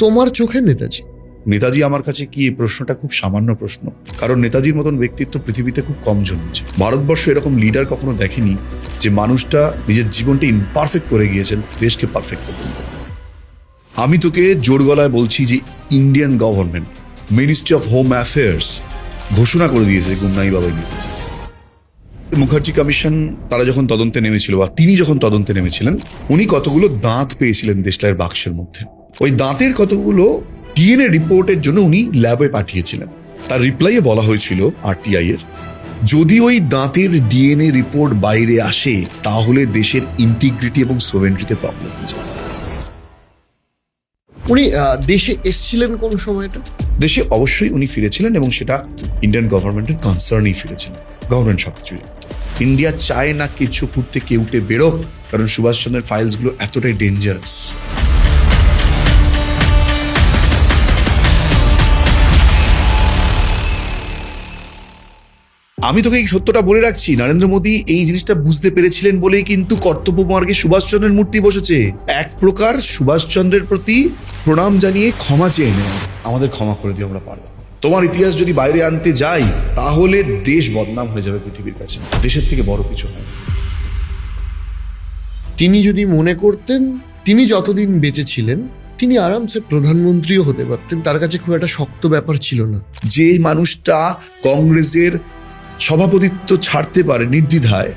তোমার চোখে নেতাজি? নেতাজি আমার কাছে কি, এই প্রশ্নটা খুব সামান্য প্রশ্ন, কারণ নেতাজির মতন ব্যক্তিত্ব পৃথিবীতে খুব কম জন্মেছে। ভারতবর্ষ এরকম লিডার কখনো দেখেনি যে মানুষটা নিজের জীবনটা ইমপারফেক্ট করে গিয়েছেন দেশকে পারফেক্ট করবেন। আমি তোকে জোর গলায় বলছি যে Indian government, ministry of home affairs ঘোষণা করে দিয়েছে গুমনাই বাবাই নেতাজি। মুখার্জি কমিশন তারা যখন তদন্তে নেমেছিল, বা তিনি যখন তদন্তে নেমেছিলেন, উনি কতগুলো দাঁত পেয়েছিলেন দেশলাইয়ের বাক্সের মধ্যে। ওই দাঁতের কতগুলো ডিএনএ রিপোর্টের জন্য উনি ল্যাবে পাঠিয়েছিলেন। তার রিপ্লাইয়ে বলা হয়েছিল আরটিআই এর, যদি ওই দাঁতের ডিএনএ রিপোর্ট বাইরে আসে তাহলে দেশের ইন্টিগ্রিটি এবং সোভেরেনিটিতে প্রবলেম হয়ে যাবে। উনি দেশে এসেছিলেন কোন সময়টা? দেশে অবশ্যই উনি ফিরেছিলেন, এবং সেটা ইন্ডিয়ান গভর্নমেন্টের কনসার্নই ফিরেছিলেন। গভর্নমেন্ট সবকিছুই, ইন্ডিয়া চায় না কিছু করতে কেউটে বেরোক, কারণ সুভাষচন্দ্রের ফাইলসগুলো এতটাই ডেঞ্জারাস। আমি তোকে এই সত্যটা বলে রাখছি, নরেন্দ্র মোদী এই জিনিসটা বুঝতে পেরেছিলেন বলেই কিন্তু কর্তব্য মার্গে সুভাষচন্দ্রের মূর্তি বসেছে। এক প্রকার সুভাষচন্দ্রের প্রতি প্রণাম জানিয়ে ক্ষমা চেয়ে নেওয়া, আমাদের ক্ষমা করে দিয়ে আমরা পারবো। তোমার ইতিহাস যদি বাইরে আনতে যাই তাহলে দেশ বদনাম হয়ে যাবে পৃথিবীর কাছে। দেশের থেকে বড় কিছু হয়। তিনি যদি মনে করতেন তিনি যতদিন বেঁচে ছিলেন তিনি আরামসে প্রধানমন্ত্রীও হতে পারতেন, তার কাছে খুব একটা শক্ত ব্যাপার ছিল না। যে মানুষটা কংগ্রেসের সভাপতিত্ব ছাড়তে পারে নির্দ্বিধায়,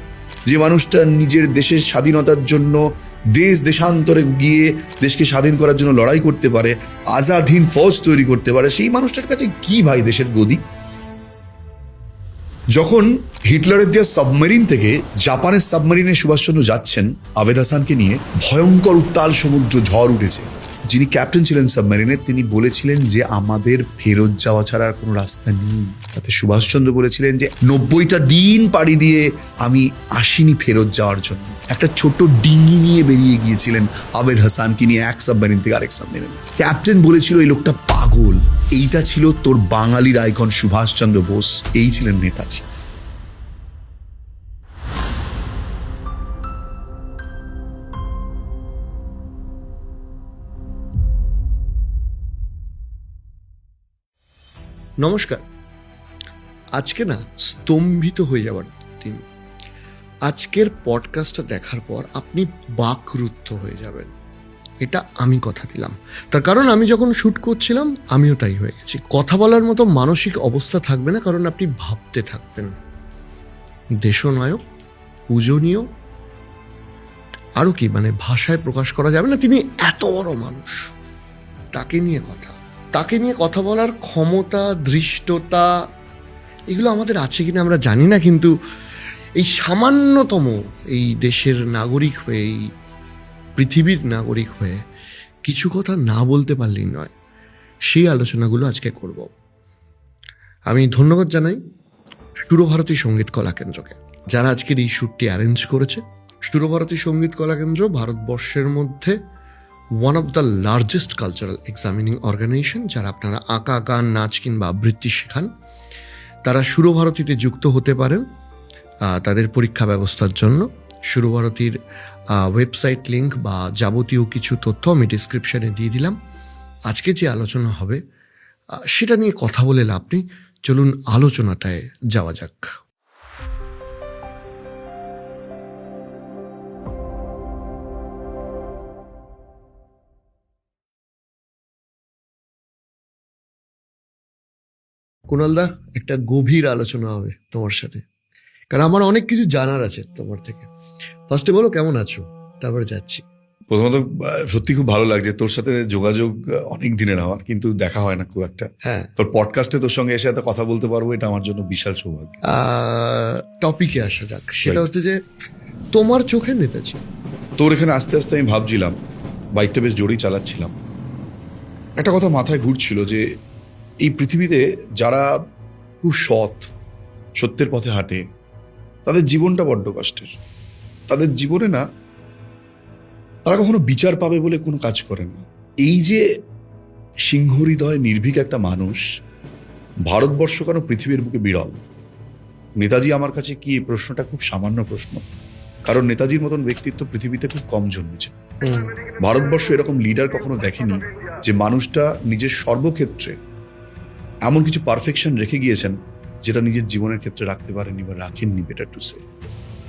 যে মানুষটা নিজের দেশের স্বাধীনতার জন্য দেশ দেশান্তরে গিয়ে দেশকে স্বাধীন করার জন্য লড়াই করতে পারে, আজাদ হিন্দ ফৌজ তৈরি করতে পারে, সেই মানুষটার কাছে কি ভাই দেশের গদি? যখন হিটলারের দেওয়া সাবমেরিন থেকে জাপানের সাবমেরিনে সুভাষচন্দ্র যাচ্ছেন আবেদ হাসানকে নিয়ে, ভয়ঙ্কর উত্তাল সমুদ্র ঝড় উঠেছে। যিনি ক্যাপ্টেন ছিলেন সাবমেরিনের, তিনি বলেছিলেন যে আমাদের ফেরত যাওয়া ছাড়া আর কোনো রাস্তা নেই। তাতে সুভাষচন্দ্র বলেছিলেন যে 90টা দিন পাড়ি দিয়ে আমি আসিনি ফেরত যাওয়ার জন্য। একটা ছোট ডিঙি নিয়ে বেরিয়ে গিয়েছিলেন আবেদ হাসানকে নিয়ে এক সাবমেরিন থেকে আরেক সাবমেরিনে। ক্যাপ্টেন বলেছিল এই লোকটা পাগল। এইটা ছিল তোর বাঙালির আইকন সুভাষচন্দ্র বোস, এই ছিলেন নেতাজি। নমস্কার। আজকে না স্তম্ভিত হয়ে যাওয়ার দিন। আজকের পডকাস্টটা দেখার পর আপনি বাকরুদ্ধ হয়ে যাবেন, এটা আমি কথা দিলাম। তার কারণ আমি যখন শ্যুট করছিলাম আমিও তাই হয়ে গেছি। কথা বলার মতো মানসিক অবস্থা থাকবে না, কারণ আপনি ভাবতে থাকবেন। দেশনায়ক, পূজনীয়, আরও কি মানে ভাষায় প্রকাশ করা যাবে না। তিনি এত বড় মানুষ, তাকে নিয়ে কথা বলার ক্ষমতা, ধৃষ্টতা, এগুলো আমাদের আছে কিনা আমরা জানি না, কিন্তু এই সামান্যতম এই দেশের নাগরিক হয়ে, এই পৃথিবীর নাগরিক হয়ে কিছু কথা না বলতে পারলেই নয়। সেই আলোচনাগুলো আজকে করব। আমি ধন্যবাদ জানাই সুরভারতী সঙ্গীত কলা কেন্দ্রকে, যারা আজকের এই শ্যুটটি অ্যারেঞ্জ করেছে। সুরভারতী সঙ্গীত কলা কেন্দ্র ভারতবর্ষের মধ্যে one of the largest cultural examining organisation. যারা আপনারা আঁকা, গান, নাচ কিংবা আবৃত্তি শেখান, তারা সুরভারতীতে যুক্ত হতে পারেন তাদের পরীক্ষা ব্যবস্থার জন্য। সুরভারতীর ওয়েবসাইট লিঙ্ক বা যাবতীয় কিছু তথ্য আমি ডিসক্রিপশানে দিয়ে দিলাম। আজকে যে আলোচনা হবে সেটা নিয়ে কথা বলে লাভ নেই, চলুন আলোচনাটায় যাওয়া যাক। কুণালদা, একটা গভীর আলোচনা হবে তোমার সাথে, কারণ আমার অনেক কিছু জানার আছে তোমার থেকে। ফার্স্টে বলো কেমন আছো, তারপরে যাচ্ছি। প্রথমত সত্যি খুব ভালো লাগছে, তোর সাথে যোগাযোগ অনেক দিনের আমার, কিন্তু দেখা হয় না খুব একটা। হ্যাঁ, তোর পডকাস্টে তোর সঙ্গে এসে এত কথা বলতে পারবো, এটা আমার জন্য বিশাল সৌভাগ্য। টপিকে আসা যাক। সেটা হচ্ছে যে তোমার চোখে নেতাজি। তোর এখানে আস্তে আস্তে আমি ভাবছিলাম, বাইকটা বেশ জোরেই চালাচ্ছিলাম, একটা কথা মাথায় ঘুরছিল যে এই পৃথিবীতে যারা খুব সৎ, সত্যের পথে হাঁটে, তাদের জীবনটা বড্ড কষ্টের। তাদের জীবনে না, তারা কখনো বিচার পাবে বলে কোনো কাজ করে না। এই যে সিংহহৃদয় নির্ভীক একটা মানুষ, ভারতবর্ষ কেন পৃথিবীর বুকে বিরল। নেতাজি আমার কাছে কি, এই প্রশ্নটা খুব সামান্য প্রশ্ন, কারণ নেতাজির মতন ব্যক্তিত্ব পৃথিবীতে খুব কম জন্মেছে। ভারতবর্ষ এরকম লিডার কখনো দেখেনি যে মানুষটা নিজের সর্বক্ষেত্রে এমন কিছু পারফেকশন রেখে গিয়েছেন যেটা নিজের জীবনের ক্ষেত্রে রাখতে পারেননি বা রাখেননি, বেটার টু সে।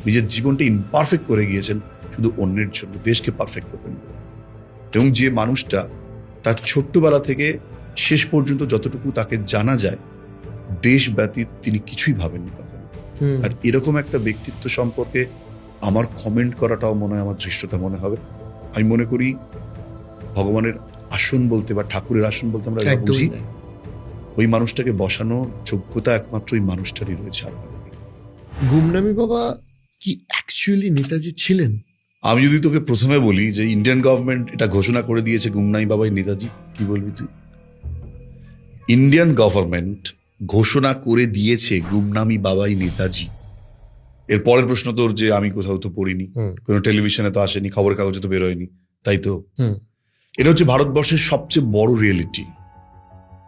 নিজের জীবনটা ইমপারফেক্ট করে গিয়েছেন শুধু অন্যের জন্য, দেশকে পারফেক্ট করবেন বলে। এবং যে মানুষটা তার ছোট্টবেলা থেকে শেষ পর্যন্ত যতটুকু তাকে জানা যায়, দেশ ব্যতীত তিনি কিছুই ভাবেননি কখনো। আর এরকম একটা ব্যক্তিত্ব সম্পর্কে আমার কমেন্ট করাটাও মনে হয় আমার ধৃষ্টতা মনে হবে। আমি মনে করি ভগবানের আসন বলতে বা ঠাকুরের আসন বলতে আমরা যা বুঝি, ওই মানুষটাকে বসানোর যোগ্যতা একমাত্র ওই মানুষটারই রয়েছে। গুমনামি বাবা কি অ্যাকচুয়ালি নেতাজি ছিলেন? আমি যদি তোকে প্রথমে বলি যে ইন্ডিয়ান গভর্নমেন্ট এটা ঘোষণা করে দিয়েছে গুমনামি বাবাই নেতাজি, কি বলবি তুই? ইন্ডিয়ান গভর্নমেন্ট ঘোষণা করে দিয়েছে গুমনামি বাবাই নেতাজি। এর পরের প্রশ্ন তোর যে আমি কোথাও তো পড়িনি, কোনো টেলিভিশনে তো আসেনি, খবরের কাগজে তো বেরোয়নি, তাই তো? এটা হচ্ছে ভারতবর্ষের সবচেয়ে বড় রিয়েলিটি,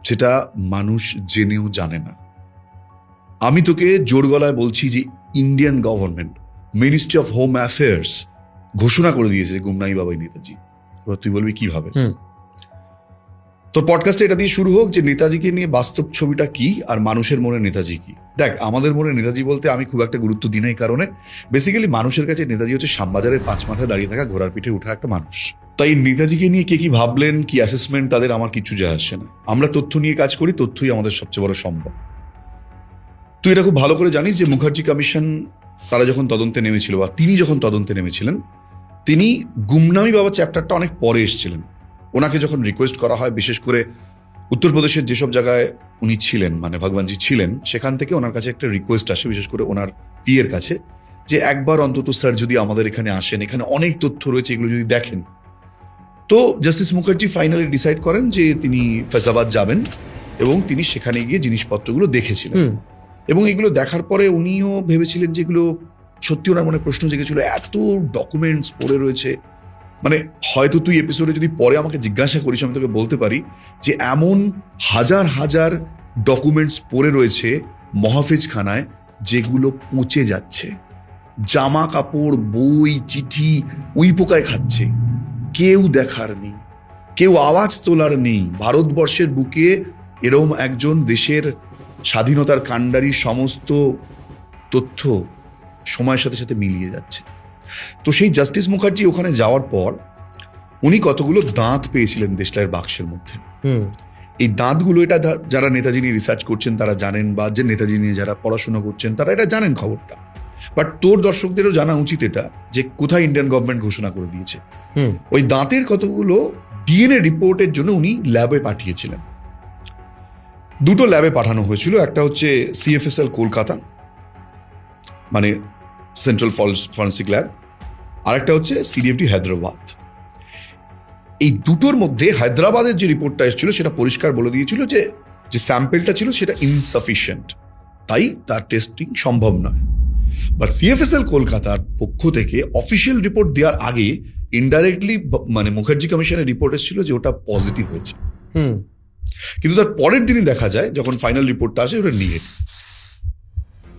যেটা মানুষ জেনেও জানে না। আমি তোকে জোর গলায় বলছি যে Indian government, ministry of home affairs ঘোষণা করে দিয়েছে গুমনামি বাবাই নেতাজি। এবার তুই বলবি কিভাবে? তোর পডকাস্টে এটা দিয়ে শুরু হোক যে নেতাজিকে নিয়ে বাস্তব ছবিটা কি আর মানুষের মনে নেতাজি কি। দেখ, আমাদের মনে নেতাজি বলতে আমি খুব একটা গুরুত্ব দিই না, এই কারণে বেসিক্যালি মানুষের কাছে নেতাজি হচ্ছে শ্যামবাজারের 5 মাথায় দাঁড়িয়ে থাকা ঘোড়ার পিঠে উঠা একটা মানুষ। তাই নেতাজিকে নিয়ে কে কি ভাবলেন, কি অ্যাসেসমেন্ট তাদের, আমার কিছু যায় আসে না। আমরা তথ্য নিয়ে কাজ করি, তথ্যই আমাদের সবচেয়ে বড় সম্পদ। তুই এটা খুব ভালো করে জানিস যে মুখার্জি কমিশন তারা যখন তদন্তে নেমেছিল, বা তিনি যখন তদন্তে নেমেছিলেন, তিনি গুমনামি বাবা চ্যাপ্টারটা অনেক পরে এসেছিলেন। ওনাকে যখন রিকোয়েস্ট করা হয়, বিশেষ করে উত্তরপ্রদেশের যেসব জায়গায় উনি ছিলেন, মানে ভগবানজি ছিলেন, সেখান থেকে ওনার কাছে একটা রিকোয়েস্ট আসে, বিশেষ করে ওনার পিএর কাছে, যে একবার অন্তত স্যার যদি আমাদের এখানে আসেন, এখানে অনেক তথ্য রয়েছে, এগুলো যদি দেখেন। তো জাস্টিস মুখার্জি ফাইনালি ডিসাইড করেন যে তিনি ফৈজাবাদ যাবেন, এবং তিনি সেখানে গিয়ে জিনিসপত্রগুলো দেখেছিলেন। এবং এগুলো দেখার পরে উনিও ভেবেছিলেন যে এগুলো সত্যি, ওনার মনে প্রশ্ন জেগেছিল, এত ডকুমেন্টস পড়ে রয়েছে, মানে হয়তো তুই এপিসোডে যদি পরে আমাকে জিজ্ঞাসা করিস, আমি তোকে বলতে পারি যে এমন হাজার হাজার ডকুমেন্টস পড়ে রয়েছে মহাফেজখানায়, যেগুলো পচে যাচ্ছে। জামা কাপড়, বই, চিঠি উই পোকায় খাচ্ছে, কেউ দেখার নেই, কেউ আওয়াজ তোলার নেই। ভারতবর্ষের বুকে এরকম একজন দেশের স্বাধীনতার কাণ্ডারির সমস্ত তথ্য সময়ের সাথে সাথে মিলিয়ে যাচ্ছে। তো সেই জাস্টিস মুখার্জি ওখানে যাওয়ার পর উনি কতগুলো দাঁত পেয়েছিলেন দেশলাইয়ের বাক্সের মধ্যে। এই দাঁতগুলো, এটা যারা নেতাজি নিয়ে রিসার্চ করছেন তারা জানেন, বা যে নেতাজি নিয়ে যারা পড়াশোনা করছেন তারা এটা জানেন খবরটা। বাট তোর দর্শকদেরও জানা উচিত এটা, যে কোথায় ইন্ডিয়ান গভর্নমেন্ট ঘোষণা করে দিয়েছে। ওই দাঁতের কতগুলো ডিএনএ রিপোর্টের জন্য উনি ল্যাবে পাঠিয়েছিলেন। 2টো ল্যাবে পাঠানো হয়েছিল, একটা হচ্ছে সিএফএসএল কলকাতা, মানে সেন্ট্রাল ফরেন্সিক ল্যাব, আর একটা হচ্ছে সিডিএফটি হায়দ্রাবাদ। এই দুটোর মধ্যে হায়দ্রাবাদের যে রিপোর্টটা এসেছিল সেটা পরিষ্কার বলে দিয়েছিল যে যে স্যাম্পেলটা ছিল সেটা ইনসাফিসিয়েন্ট, তাই তার টেস্টিং সম্ভব নয়। বাট সিএফএসএল কলকাতার পক্ষ থেকে অফিসিয়াল রিপোর্ট দেওয়ার আগে ইনডাইরেক্টলি মানে মুখার্জি কমিশনের রিপোর্ট এসেছিল যে ওটা পজিটিভ হয়েছে। কিন্তু তার পরের দিনই দেখা যায়, যখন ফাইনাল রিপোর্টটা আসে, ওটা নেগেটিভ।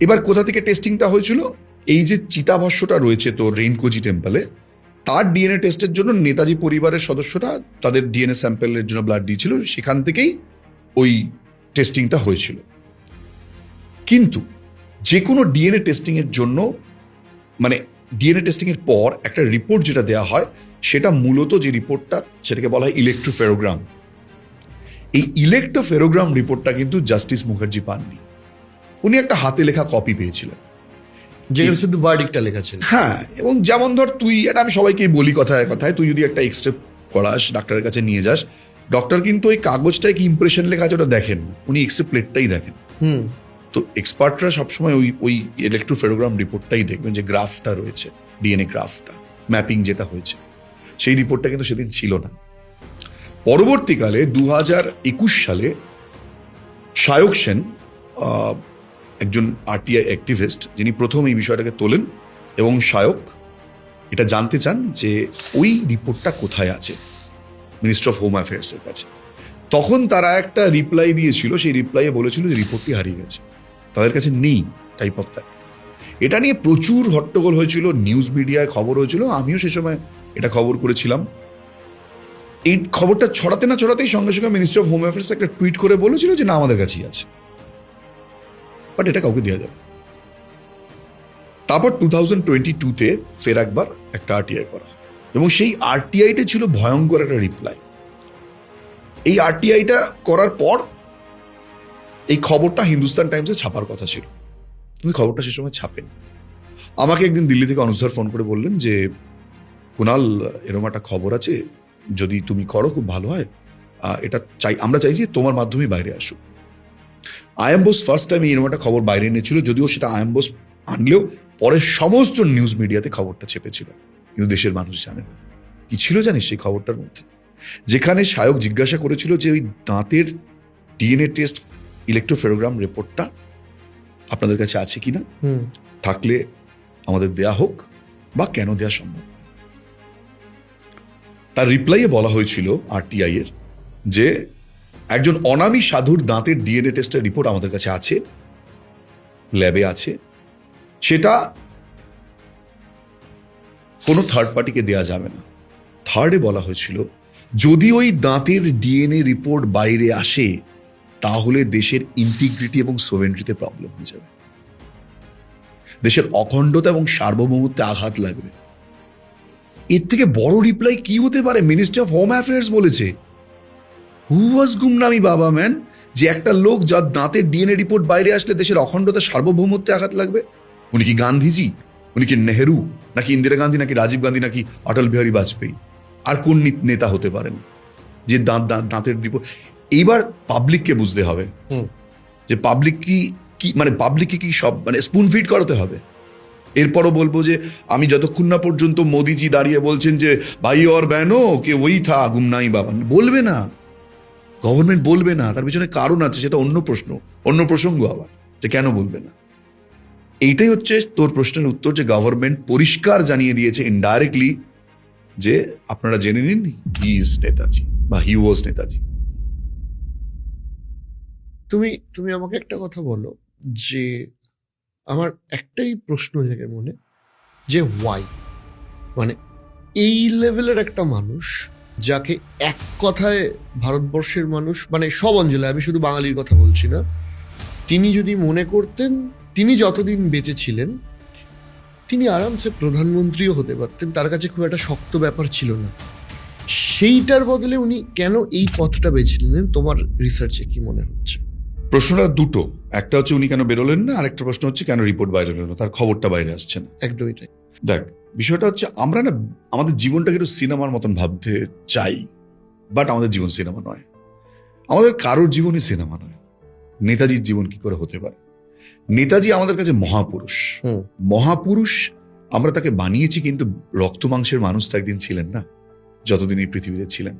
এবার কোথা থেকে টেস্টিংটা হয়েছিল? এই যে চিতাভস্যটা রয়েছে তো রেইনকোজি টেম্পলে, তার ডিএনএ টেস্টের জন্য নেতাজি পরিবারের সদস্যরা তাদের ডিএনএ স্যাম্পেলের জন্য ব্লাড দিয়েছিল, সেখান থেকেই ওই টেস্টিংটা হয়েছিল। কিন্তু যে কোনো ডিএনএ টেস্টিং এর জন্য, মানে ডিএনএ টেস্টিং এর পর একটা রিপোর্ট যেটা দেওয়া হয়, সেটা মূলত যে রিপোর্টটা, সেটাকে বলা হয় ইলেকট্রোফেরোগ্রাম। এই ইলেকট্রোফেরোগ্রাম রিপোর্টটা কিন্তু জাস্টিস মুখার্জি পাননি। উনি একটা হাতে লেখা কপি পেয়েছিলেন, যেখানে শুধু ভার্ডিক্টটা লেখা ছিল। হ্যাঁ, এবং যেমন ধর তুই, এটা আমি সবাইকে বলি কথায় কথায়, তুই যদি একটা এক্সরে করাস, ডাক্তারের কাছে নিয়ে যাস, ডক্টর কিন্তু ওই কাগজটায় কি ইমপ্রেশন লেখা আছে ওটা দেখেন, উনি এক্সরে প্লেটটাই দেখেন। তো এক্সপার্টরা সবসময় ওই ইলেকট্রোফেরোগ্রাম রিপোর্টটাই দেখবেন, যে গ্রাফটা রয়েছে, ডিএনএ গ্রাফটা, ম্যাপিং যেটা হয়েছে, সেই রিপোর্টটা কিন্তু সেদিন ছিল না। পরবর্তীকালে 2021 সালে সায়ক সেন, একজন আরটিআই অ্যাক্টিভিস্ট, যিনি প্রথম এই বিষয়টাকে তোলেন, এবং সায়ক এটা জানতে চান যে ওই রিপোর্টটা কোথায় আছে মিনিস্ট্রি অফ হোম অ্যাফেয়ার্সের কাছে। তখন তারা একটা রিপ্লাই দিয়েছিল, সেই রিপ্লাইয়ে বলেছিল যে রিপোর্টটি হারিয়ে গেছে, তাদের কাছে নেই, টাইপ অফ দ্যাট। এটা নিয়ে প্রচুর হট্টগোল হয়েছিল, নিউজ মিডিয়ায় খবর হয়েছিল, আমিও সে সময় এটা খবর করেছিলাম। এই খবরটা ছড়াতে না ছড়াতেই সঙ্গে সঙ্গে মিনিস্ট্রি অফ হোম অ্যাফেয়ার্স একটা টুইট করে বলেছিল যে না, আমাদের কাছেই আছে, বাট এটা কাউকে দেওয়া যাবে। তারপর 2022-তে ফের একবার একটা আরটিআই করা, এবং সেই আরটিআইটা ছিল ভয়ঙ্কর একটা রিপ্লাই। এই আরটিআইটা করার পর এই খবরটা হিন্দুস্তান টাইমসে ছাপার কথা ছিল, কিন্তু খবরটা সে সময় ছাপেন। আমাকে একদিন দিল্লি থেকে অনুজ ফোন করে বললেন যে কুণাল, এরকম একটা খবর আছে, যদি তুমি করো খুব ভালো হয়, এটা আমরা চাইছি তোমার মাধ্যমে বাইরে আসুক। আইএম বোস ফার্স্ট টাইম এরকম একটা খবর বাইরে এনেছিল, যদিও সেটা আইএম বোস আনলেও পরে সমস্ত নিউজ মিডিয়াতে খবরটা চেপেছিল, কিন্তু দেশের মানুষ জানে না। কি ছিল জানিস সেই খবরটার মধ্যে? যেখানে সায়ক জিজ্ঞাসা করেছিল যে ওই দাঁতের ডিএনএ টেস্ট ইলেকট্রোফেরোগ্রাম রিপোর্টটা আপনাদের কাছে আছে কিনা, থাকলে আমাদের দেয়া হোক, বা কেন দেয়া সম্ভব। তার রিপ্লাইয়ে বলা হয়েছিল আরটিআই এর যে একজন অনামী সাধুর দাঁতের ডিএনএ টেস্টের রিপোর্ট আমাদের কাছে আছে, ল্যাবে আছে, সেটা কোনো থার্ড পার্টিকে দেয়া যাবে না। থার্ডে বলা হয়েছিল যদি ওই দাঁতের ডিএনএ রিপোর্ট বাইরে আসে তাহলে দেশের ইন্টিগ্রিটি এবং সোভেরেনিটিতে প্রবলেম হয়ে যাবে, দেশের অখণ্ডতা এবং সার্বভৌমত্বে আঘাত লাগবে। এর থেকে বড় রিপ্লাই কি হতে পারে? মিনিস্ট্রি অফ হোম অ্যাফেয়ার্স বলেছে, হু ওয়াজ গুমনামি বাবা ম্যান, যে একটা লোক যার দাঁতের ডিএনএ রিপোর্ট বাইরে আসলে দেশের অখণ্ডতা সার্বভৌমত্বে আঘাত লাগবে। উনি কি গান্ধীজি, উনি কি নেহেরু, নাকি ইন্দিরা গান্ধী, নাকি রাজীব গান্ধী, নাকি অটল বিহারী বাজপেয়ী? আর কোন নেতা হতে পারেন যে দাঁতের রিপোর্ট? এইবার পাবলিককে বুঝতে হবে যে পাবলিক কি মানে পাবলিককে কি সব মানে স্পুন ফিড করাতে হবে। এরপরও বলবো যে আমি যতক্ষণ না পর্যন্ত মোদিজি দাঁড়িয়ে বলছেন যে ভাই ওর ব্যানো কে ওই থা গুমনাই বাবা, বলবে না, গভর্নমেন্ট বলবে না, তার পিছনে কারণ আছে, সেটা অন্য প্রশ্ন, অন্য প্রসঙ্গ আবার, যে কেন বলবে না। এইটাই হচ্ছে তোর প্রশ্নের উত্তর, যে গভর্নমেন্ট পরিষ্কার জানিয়ে দিয়েছে ইনডাইরেক্টলি যে আপনারা জেনে নিন হি ইজ নেতাজি বা হি ওয়াজ নেতাজি। তুমি আমাকে একটা কথা বলো, যে আমার একটাই প্রশ্ন জাগে মনে, যে ওয়াই, মানে এই লেভেলের একটা মানুষ যাকে এক কথায় ভারতবর্ষের মানুষ, মানে সব অঞ্চলে, আমি শুধু বাঙালির কথা বলছি না, তিনি যদি মনে করতেন তিনি যতদিন বেঁচে ছিলেন তিনি আরামসে প্রধানমন্ত্রীও হতে পারতেন, তার কাছে খুব একটা শক্ত ব্যাপার ছিল না, সেইটার বদলে উনি কেন এই পথটা বেছে নিলেন? তোমার রিসার্চে কি মনে হচ্ছে? প্রশ্নটা দুটো, একটা হচ্ছে উনি কেন বেরোলেন না, আরেকটা প্রশ্ন হচ্ছে কেন রিপোর্ট বাইরে হলো না, তার খবরটা বাইরে আসছে না। একদমই তাই। দেখ, বিষয়টা হচ্ছে আমরা না আমাদের জীবনটাকে একটু সিনেমার মতন ভাবতে চাই, বাট আমাদের জীবন সিনেমা নয়, আমাদের কারোর জীবনই সিনেমা নয়। নেতাজির জীবন কি করে হতে পারে? নেতাজি আমাদের কাছে মহাপুরুষ, মহাপুরুষ আমরা তাকে বানিয়েছি, কিন্তু রক্ত মাংসের মানুষ তো একদিন ছিলেন না, যতদিন এই পৃথিবীতে ছিলেন।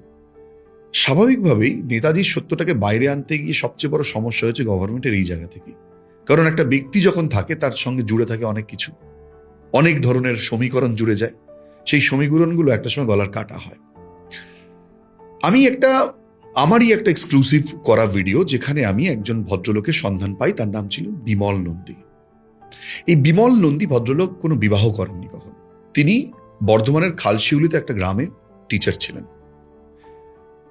স্বাভাবিকভাবেই নেতাজির সত্যটাকে বাইরে আনতে গিয়ে সবচেয়ে বড় সমস্যা হয়েছে গভর্নমেন্টের এই জায়গা থেকে। কারণ একটা ব্যক্তি যখন থাকে তার সঙ্গে জুড়ে থাকে অনেক কিছু, অনেক ধরনের সমীকরণ জুড়ে যায়, সেই সমীকরণগুলো একটা সময় গলার কাটা হয়। আমারই একটা এক্সক্লুসিভ করা ভিডিও, যেখানে আমি একজন ভদ্রলোকের সন্ধান পাই, তার নাম ছিল বিমল নন্দী। এই বিমল নন্দী ভদ্রলোক কোনো বিবাহ করেননি কখনো। তিনি বর্ধমানের খালশিউলিতে একটা গ্রামে টিচার ছিলেন।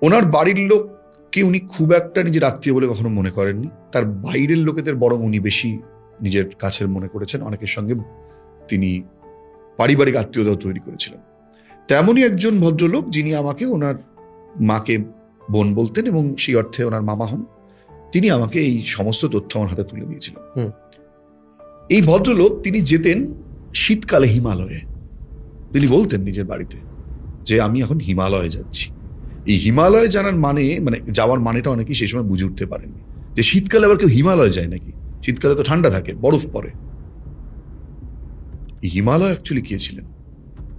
ওনার বাড়ির লোককে উনি খুব একটা নিজের আত্মীয় বলে কখনো মনে করেননি, তার বাইরের লোকেদের বরং উনি বেশি নিজের কাছের মনে করেছেন, অনেকের সঙ্গে তিনি পারিবারিক আত্মীয়তা তৈরি করেছিলেন। তেমনই একজন ভদ্রলোক যিনি আমাকে ওনার মাকে বোন বলতেন এবং সেই অর্থে ওনার মামা হন, তিনি আমাকে এই সমস্ত তথ্য আমার হাতে তুলে দিয়েছিলেন। এই ভদ্রলোক তিনি যেতেন শীতকালে হিমালয়ে। তিনি বলতেন নিজের বাড়িতে যে আমি এখন হিমালয়ে যাচ্ছি। এই হিমালয়ে জানার মানে যাওয়ার মানেটা অনেকেই সেই সময় বুঝে উঠতে পারেননি, যে শীতকালে আবার কেউ হিমালয়ে যায় নাকি, শীতকালে তো ঠান্ডা থাকে, বরফ পড়ে। এই হিমালয় অ্যাকচুয়ালি কে ছিলেন?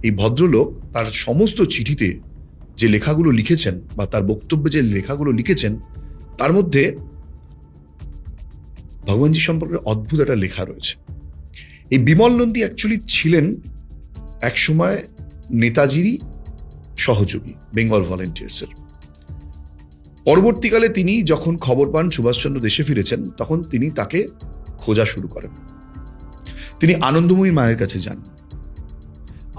এই ভদ্রলোক তার সমস্ত চিঠিতে যে লেখাগুলো লিখেছেন বা তার বক্তব্যে যে লেখাগুলো লিখেছেন, তার মধ্যে ভগবানজি সম্পর্কে অদ্ভুত একটা লেখা রয়েছে। এই বিমল নন্দী অ্যাকচুয়ালি ছিলেন একসময় নেতাজিরই সহযোগী, বেঙ্গল ভলেন্টিয়ার্সের। পরবর্তীকালে তিনি যখন খবর পান সুভাষচন্দ্র দেশে ফিরেছেন, তখন তিনি তাকে খোঁজা শুরু করেন। তিনি আনন্দময়ী মায়ের কাছে যান।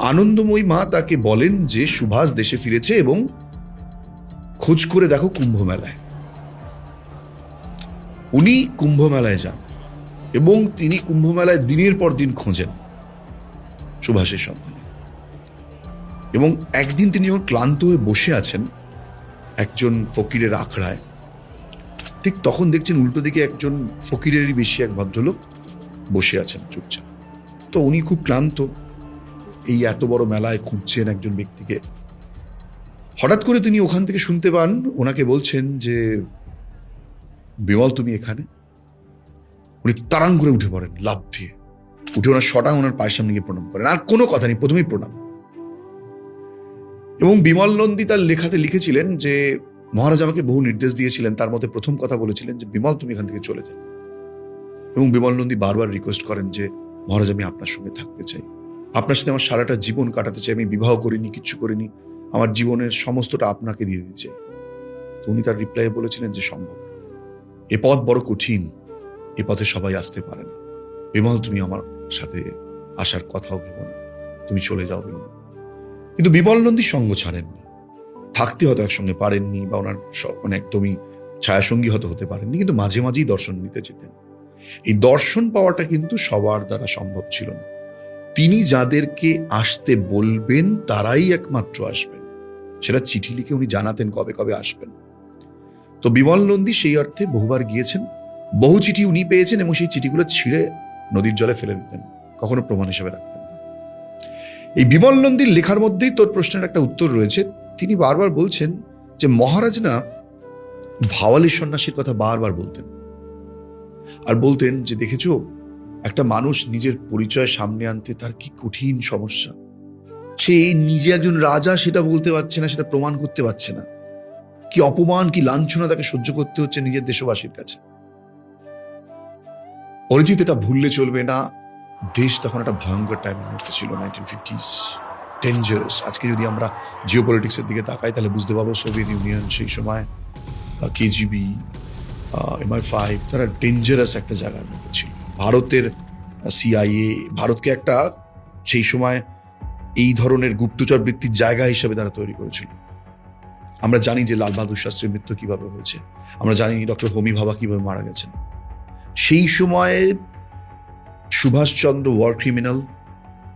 আনন্দময়ী মা তাকে বলেন যে সুভাষ দেশে ফিরেছে এবং খোঁজ করে দেখো কুম্ভ মেলায়। উনি কুম্ভ মেলায় যান এবং তিনি কুম্ভ মেলায় দিনের পর দিন খোঁজেন সুভাষের সন্ধানে। এবং একদিন তিনি যখন ক্লান্ত হয়ে বসে আছেন একজন ফকিরের আখড়ায়, ঠিক তখন দেখছেন উল্টো দিকে একজন ফকিরেরই বেশি এক ভদ্রলোক বসে আছেন চুপচাপ। তো উনি খুব ক্লান্ত, এই এত বড় মেলায় খুঁজছেন একজন ব্যক্তিকে। হঠাৎ করে তিনি ওখান থেকে শুনতে পান ওনাকে বলছেন যে, বিমল তুমি এখানে? উনি তাড়াং করে উঠে পড়েন, লাফ দিয়ে উঠে ওনার শটাং ওনার পায়ের সামনে গিয়ে প্রণাম করেন। আর কোনো কথা নেই, প্রথমেই প্রণাম। এবং বিমল নন্দী তার লেখাতে লিখেছিলেন যে মহারাজ আমাকে বহু নির্দেশ দিয়েছিলেন, তার মধ্যে প্রথম কথা বলেছিলেন যে বিমল তুমি এখান থেকে চলে যাও। এবং বিমল নন্দী বারবার রিকোয়েস্ট করেন যে মহারাজ আমি আপনার সঙ্গে থাকতে চাই, আপনার সাথে আমার সারাটা জীবন কাটাতে চাই, আমি বিবাহ করিনি, কিচ্ছু করিনি, আমার জীবনের সমস্তটা আপনাকে দিয়ে দিতে চাই। তো উনি তার রিপ্লাইয়ে বলেছিলেন যে সম্ভব, এ পথ বড় কঠিন, এ পথে সবাই আসতে পারে না, বিমল তুমি আমার সাথে আসার কথাও ভেবো না, তুমি চলে যাও বিমল। কিন্তু বিমল নন্দী সঙ্গ ছাড়েননি, থাকতে হয়তো একসঙ্গে পারেননি বা ওনার মানে একদমই ছায়াসঙ্গী হতে পারেননি, কিন্তু মাঝে মাঝেই দর্শন নিতে যেতেন। এই দর্শন পাওয়াটা কিন্তু সবার দ্বারা সম্ভব ছিল না। তিনি যাদেরকে আসতে বলবেন তারাই একমাত্র আসবেন, সেটা চিঠি লিখে উনি জানাতেন কবে কবে আসবেন। তো বিমল নন্দী সেই অর্থে বহুবার গিয়েছেন, বহু চিঠি উনি পেয়েছেন এবং সেই চিঠিগুলো ছিঁড়ে নদীর জলে ফেলে দিতেন, কখনো প্রমাণ হিসেবে রাখতেন না। এই বিমল নন্দীর লেখার মধ্যেই তোর প্রশ্নের একটা উত্তর রয়েছে। তিনি বারবার বলছেন যে মহারাজ না ভাওয়ালি সন্ন্যাসীর কথা বারবার বলতেন, আর বলতেন যে দেখেছো একটা মানুষ নিজের পরিচয় সামনে আনতে তার কি কঠিন সমস্যা, সে নিজে একজন রাজা সেটা বলতে পারছে না, সেটা প্রমাণ করতে পারছে না, কি অপমান কি লাঞ্ছনা তাকে সহ্য করতে হচ্ছে নিজের দেশবাসীর কাছে। অরিজিৎ এটা ভুললে চলবে না, দেশ তখন একটা ভয়ঙ্কর টাইমের মধ্যে ছিল, 1950s, ডেঞ্জারাস। আজকে যদি আমরা জিও পলিটিক্সের দিকে তাকাই তাহলে বুঝতে পারবো সোভিয়েত ইউনিয়ন সেই সময়, কেজিবি, MI5, তারা ডেঞ্জারাস একটা জায়গার মধ্যে ছিল। ভারতের CIA ভারতকে একটা সেই সময় এই ধরনের গুপ্তচর বৃত্তির জায়গা হিসেবে তারা তৈরি করেছিল। আমরা জানি যে লাল বাহাদুর শাস্ত্রীর মৃত্যু কিভাবে হয়েছে, আমরা জানি ডক্টর হোমি ভাবা কিভাবে মারা গেছেন। সেই সময়ে সুভাষচন্দ্র ওয়ার ক্রিমিনাল,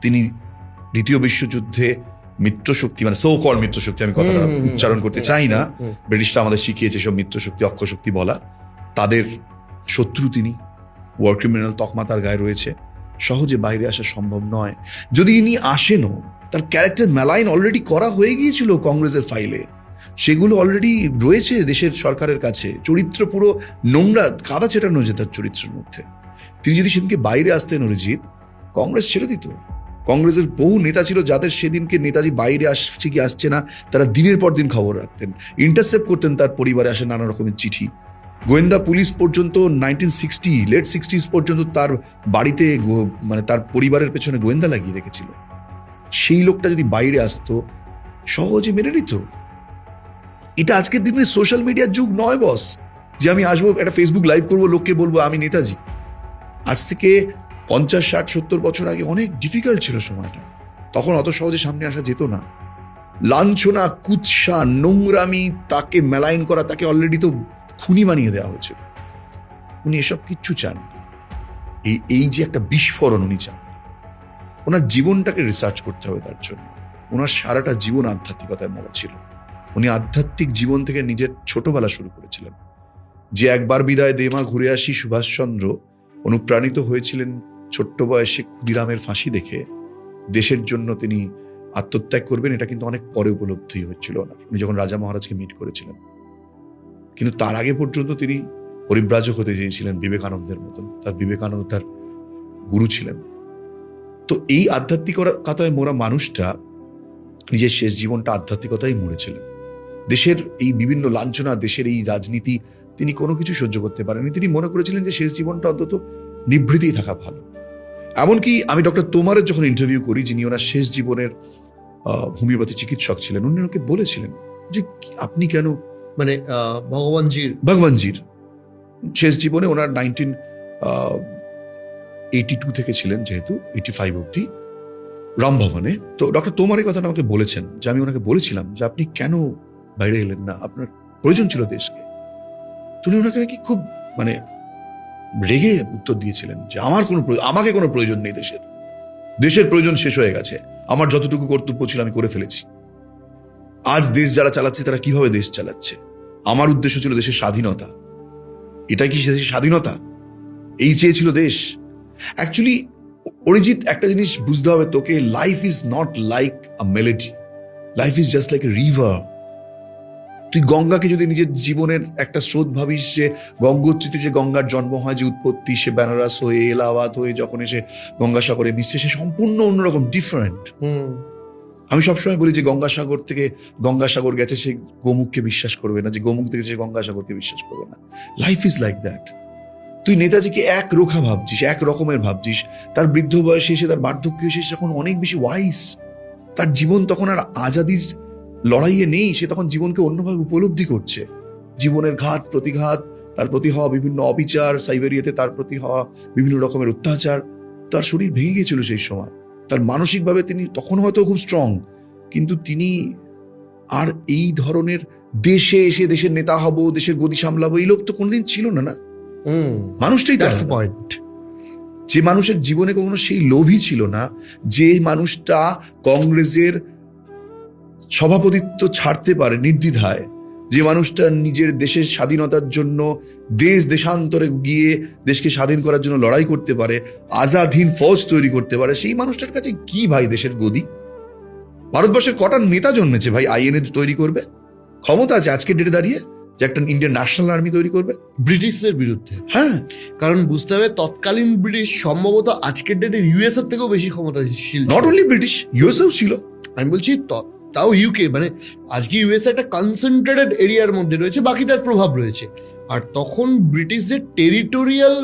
তিনি দ্বিতীয় বিশ্বযুদ্ধে মিত্রশক্তি মানে সো কল মিত্রশক্তি, আমি কথাটা উচ্চারণ করতে চাই না, ব্রিটিশরা আমাদের শিখিয়েছে সব মিত্রশক্তি অক্ষশক্তি বলা, তাদের শত্রু তিনি, ওয়ার ক্রিমিনাল তকমা তার গায়ে রয়েছে, সহজে বাইরে আসা সম্ভব নয়। যদি ইনি আসেনও, তার ক্যারেক্টার ম্যালাইন অলরেডি করা হয়ে গিয়েছিল কংগ্রেসের ফাইলে, সেগুলো অলরেডি রয়েছে দেশের সরকারের কাছে, চরিত্র পুরো নোংরা কাদা ছেটানো হয়েছে তার চরিত্রের মধ্যে। তিনি যদি সেদিনকে বাইরে আসতেন অরিজিৎ, কংগ্রেস ছেড়ে দিত। কংগ্রেসের বহু নেতা ছিল যাদের সেদিনকে নেতাজি বাইরে আসছে কি আসছে না তারা দিনের পর দিন খবর রাখতেন, ইন্টারসেপ্ট করতেন তার পরিবারে আসে নানা রকমের চিঠি। গোয়েন্দা পুলিশ পর্যন্ত 1960 লেট 60s পর্যন্ত তার বাড়িতে মানে তার পরিবারের পেছনে গোয়েন্দা লাগিয়ে রেখেছিল। সেই লোকটা যদি বাইরে আসতো সহজে মেনে নিত। এটা আজকের দিনে সোশ্যাল মিডিয়ার যুগ নয় বস, যে আমি আসবো একটা ফেসবুক লাইভ করবো, লোককে বলবো আমি নেতাজি। আজ থেকে 50, 60, 70 বছর আগে অনেক ডিফিকাল্ট ছিল সময়টা, তখন অত সহজে সামনে আসা যেত না। লাঞ্ছনা, কুৎসা, নোংরামি, তাকে মেলাইন করা, তাকে অলরেডি তো খুনি বানিয়ে দেওয়া হয়েছিল। উনি এসব কিচ্ছু চাননি। এই যে একটা বিস্ফোরণ উনি চান, ওনার জীবনটাকে রিসার্চ করতে হবে তার জন্য। ওনার সারাটা জীবন আধ্যাত্মিকতায় মরা ছিল। উনি আধ্যাত্মিক জীবন থেকে নিজের ছোটবেলা শুরু করেছিলেন। যে একবার বিদায় দে মা ঘুরে আসি সুভাষচন্দ্র অনুপ্রাণিত হয়েছিলেন ছোট্ট বয়সে ক্ষুদিরামের ফাঁসি দেখে, দেশের জন্য তিনি আত্মত্যাগ করবেন, এটা কিন্তু অনেক পরে উপলব্ধি হচ্ছিল ওনার, উনি যখন রাজা মহারাজকে মিট করেছিলেন। কিন্তু তার আগে পর্যন্ত তিনি পরিব্রাজক হতে চেয়েছিলেন বিবেকানন্দের মতন, তার বিবেকানন্দ তার গুরু ছিলেন। তো এই আধ্যাত্মিকতায় মোরা মানুষটা নিজের শেষ জীবনটা আধ্যাত্মিকতায় মরেছিলেন। দেশের এই বিভিন্ন লাঞ্ছনা, দেশের এই রাজনীতি তিনি কোনো কিছু সহ্য করতে পারেননি। তিনি মনে করেছিলেন যে শেষ জীবনটা অন্তত নিভৃতেই থাকা ভালো। এমনকি আমি ডক্টর তোমারের যখন ইন্টারভিউ করি, যিনি ওনার শেষ জীবনের হোমিওপ্যাথি চিকিৎসক ছিলেন, উনি ওনাকে বলেছিলেন যে আপনি কেন মানে ভগবানজির শেষ জীবনে ওনার 1982 থেকে ছিলেন, যেহেতু 85 অব্দি রামভবনে। তো ডক্টর তোমার এই কথাটা আমাকে বলেছেন যে আমি ওনাকে বলেছিলাম যে আপনি কেন বাইরে এলেন না, আপনার প্রয়োজন ছিল দেশকে। তিনি ওনাকে নাকি খুব মানে রেগে উত্তর দিয়েছিলেন যে আমাকে কোনো প্রয়োজন নেই দেশের প্রয়োজন শেষ হয়ে গেছে, আমার যতটুকু কর্তব্য ছিল আমি করে ফেলেছি। আজ দেশ যারা চালাচ্ছে তারা কিভাবে দেশ চালাচ্ছে, আমার উদ্দেশ্য ছিল দেশের স্বাধীনতা। এটাই কি দেশের স্বাধীনতা? এই চেয়েছিল দেশ? অ্যাকচুয়ালি অরিজিৎ, একটা জিনিস বুঝতে হবে তোকে, life is not like a melody, life is just like a river. তুই গঙ্গাকে যদি নিজের জীবনের একটা স্রোত ভাবিস, যে গঙ্গোত্রীতে যে গঙ্গার জন্ম হয়, যে উৎপত্তি, সে বেনারস হয়ে এলাহাবাদ হয়ে যখন এসে গঙ্গাসাগরে মিশছে, সে সম্পূর্ণ অন্যরকম, ডিফারেন্ট। আমি সবসময় বলি যে গঙ্গাসাগর থেকে গঙ্গাসাগর গেছে, সে গোমুখকে বিশ্বাস করবে না, যে গোমুখ থেকে সে গঙ্গাসাগরকে বিশ্বাস করবে না। Life is like that. তুই নেতাজিকে এক রোখা ভাবছিস, এক রকমের ভাবছিস, তার বৃদ্ধ বয়সে এসে, তার বার্ধক্য এসে যখন অনেক বেশি ওয়াইস, তার জীবন তখন আর আজাদির লড়াইয়ে নেই, সে তখন জীবনকে অন্যভাবে উপলব্ধি করছে। জীবনের ঘাত প্রতিঘাত, তার প্রতি হওয়া বিভিন্ন অবিচার, সাইবেরিয়াতে তার প্রতি হওয়া বিভিন্ন রকমের অত্যাচার, তার শরীর ভেঙে গিয়েছিল সেই সময়। তার মানসিকভাবে তিনি তখন হয়তো খুব স্ট্রং, কিন্তু তিনি আর এই ধরনের দেশে এসে দেশের নেতা হব, দেশের গদি সামলাবো, এই লোক তো কোনোদিন ছিল না। না, মানুষটাই তার পয়েন্ট। যে মানুষের জীবনে কখনো সেই লোভই ছিল না, যে মানুষটা কংগ্রেসের সভাপতিত্ব ছাড়তে পারে নির্দ্বিধায়, যে মানুষটা নিজের দেশের স্বাধীনতার জন্য দেশান্তরে গিয়ে দেশকে স্বাধীন করার জন্য লড়াই করতে পারে, আজাদ হিন্দ ফৌজ তৈরি করতে পারে, সেই মানুষটার কাছে কি ভাই দেশের গদি? ভারতবর্ষের কটা নেতা জন্মেছে ভাই আইএনএ তৈরি করবে? ক্ষমতা আছে আজকের ডেটে দাঁড়িয়ে যে একটা ইন্ডিয়ান ন্যাশনাল আর্মি তৈরি করবে ব্রিটিশদের বিরুদ্ধে? হ্যাঁ, কারণ বুঝতে হবে তৎকালীন ব্রিটিশ সম্ভবত আজকের ডেটে ইউএস এর থেকেও বেশি ক্ষমতাশীল। নট অনলি ব্রিটিশ, ইউএসও ছিল। আমি বলছি তাও ইউকে, মানে আজকে ইউএস একটা কনসেন্ট্রেটেড এরিয়ার মধ্যে রয়েছে, বাকি তার প্রভাব রয়েছে। আর তখন ব্রিটিশদের টেরিটোরিয়াল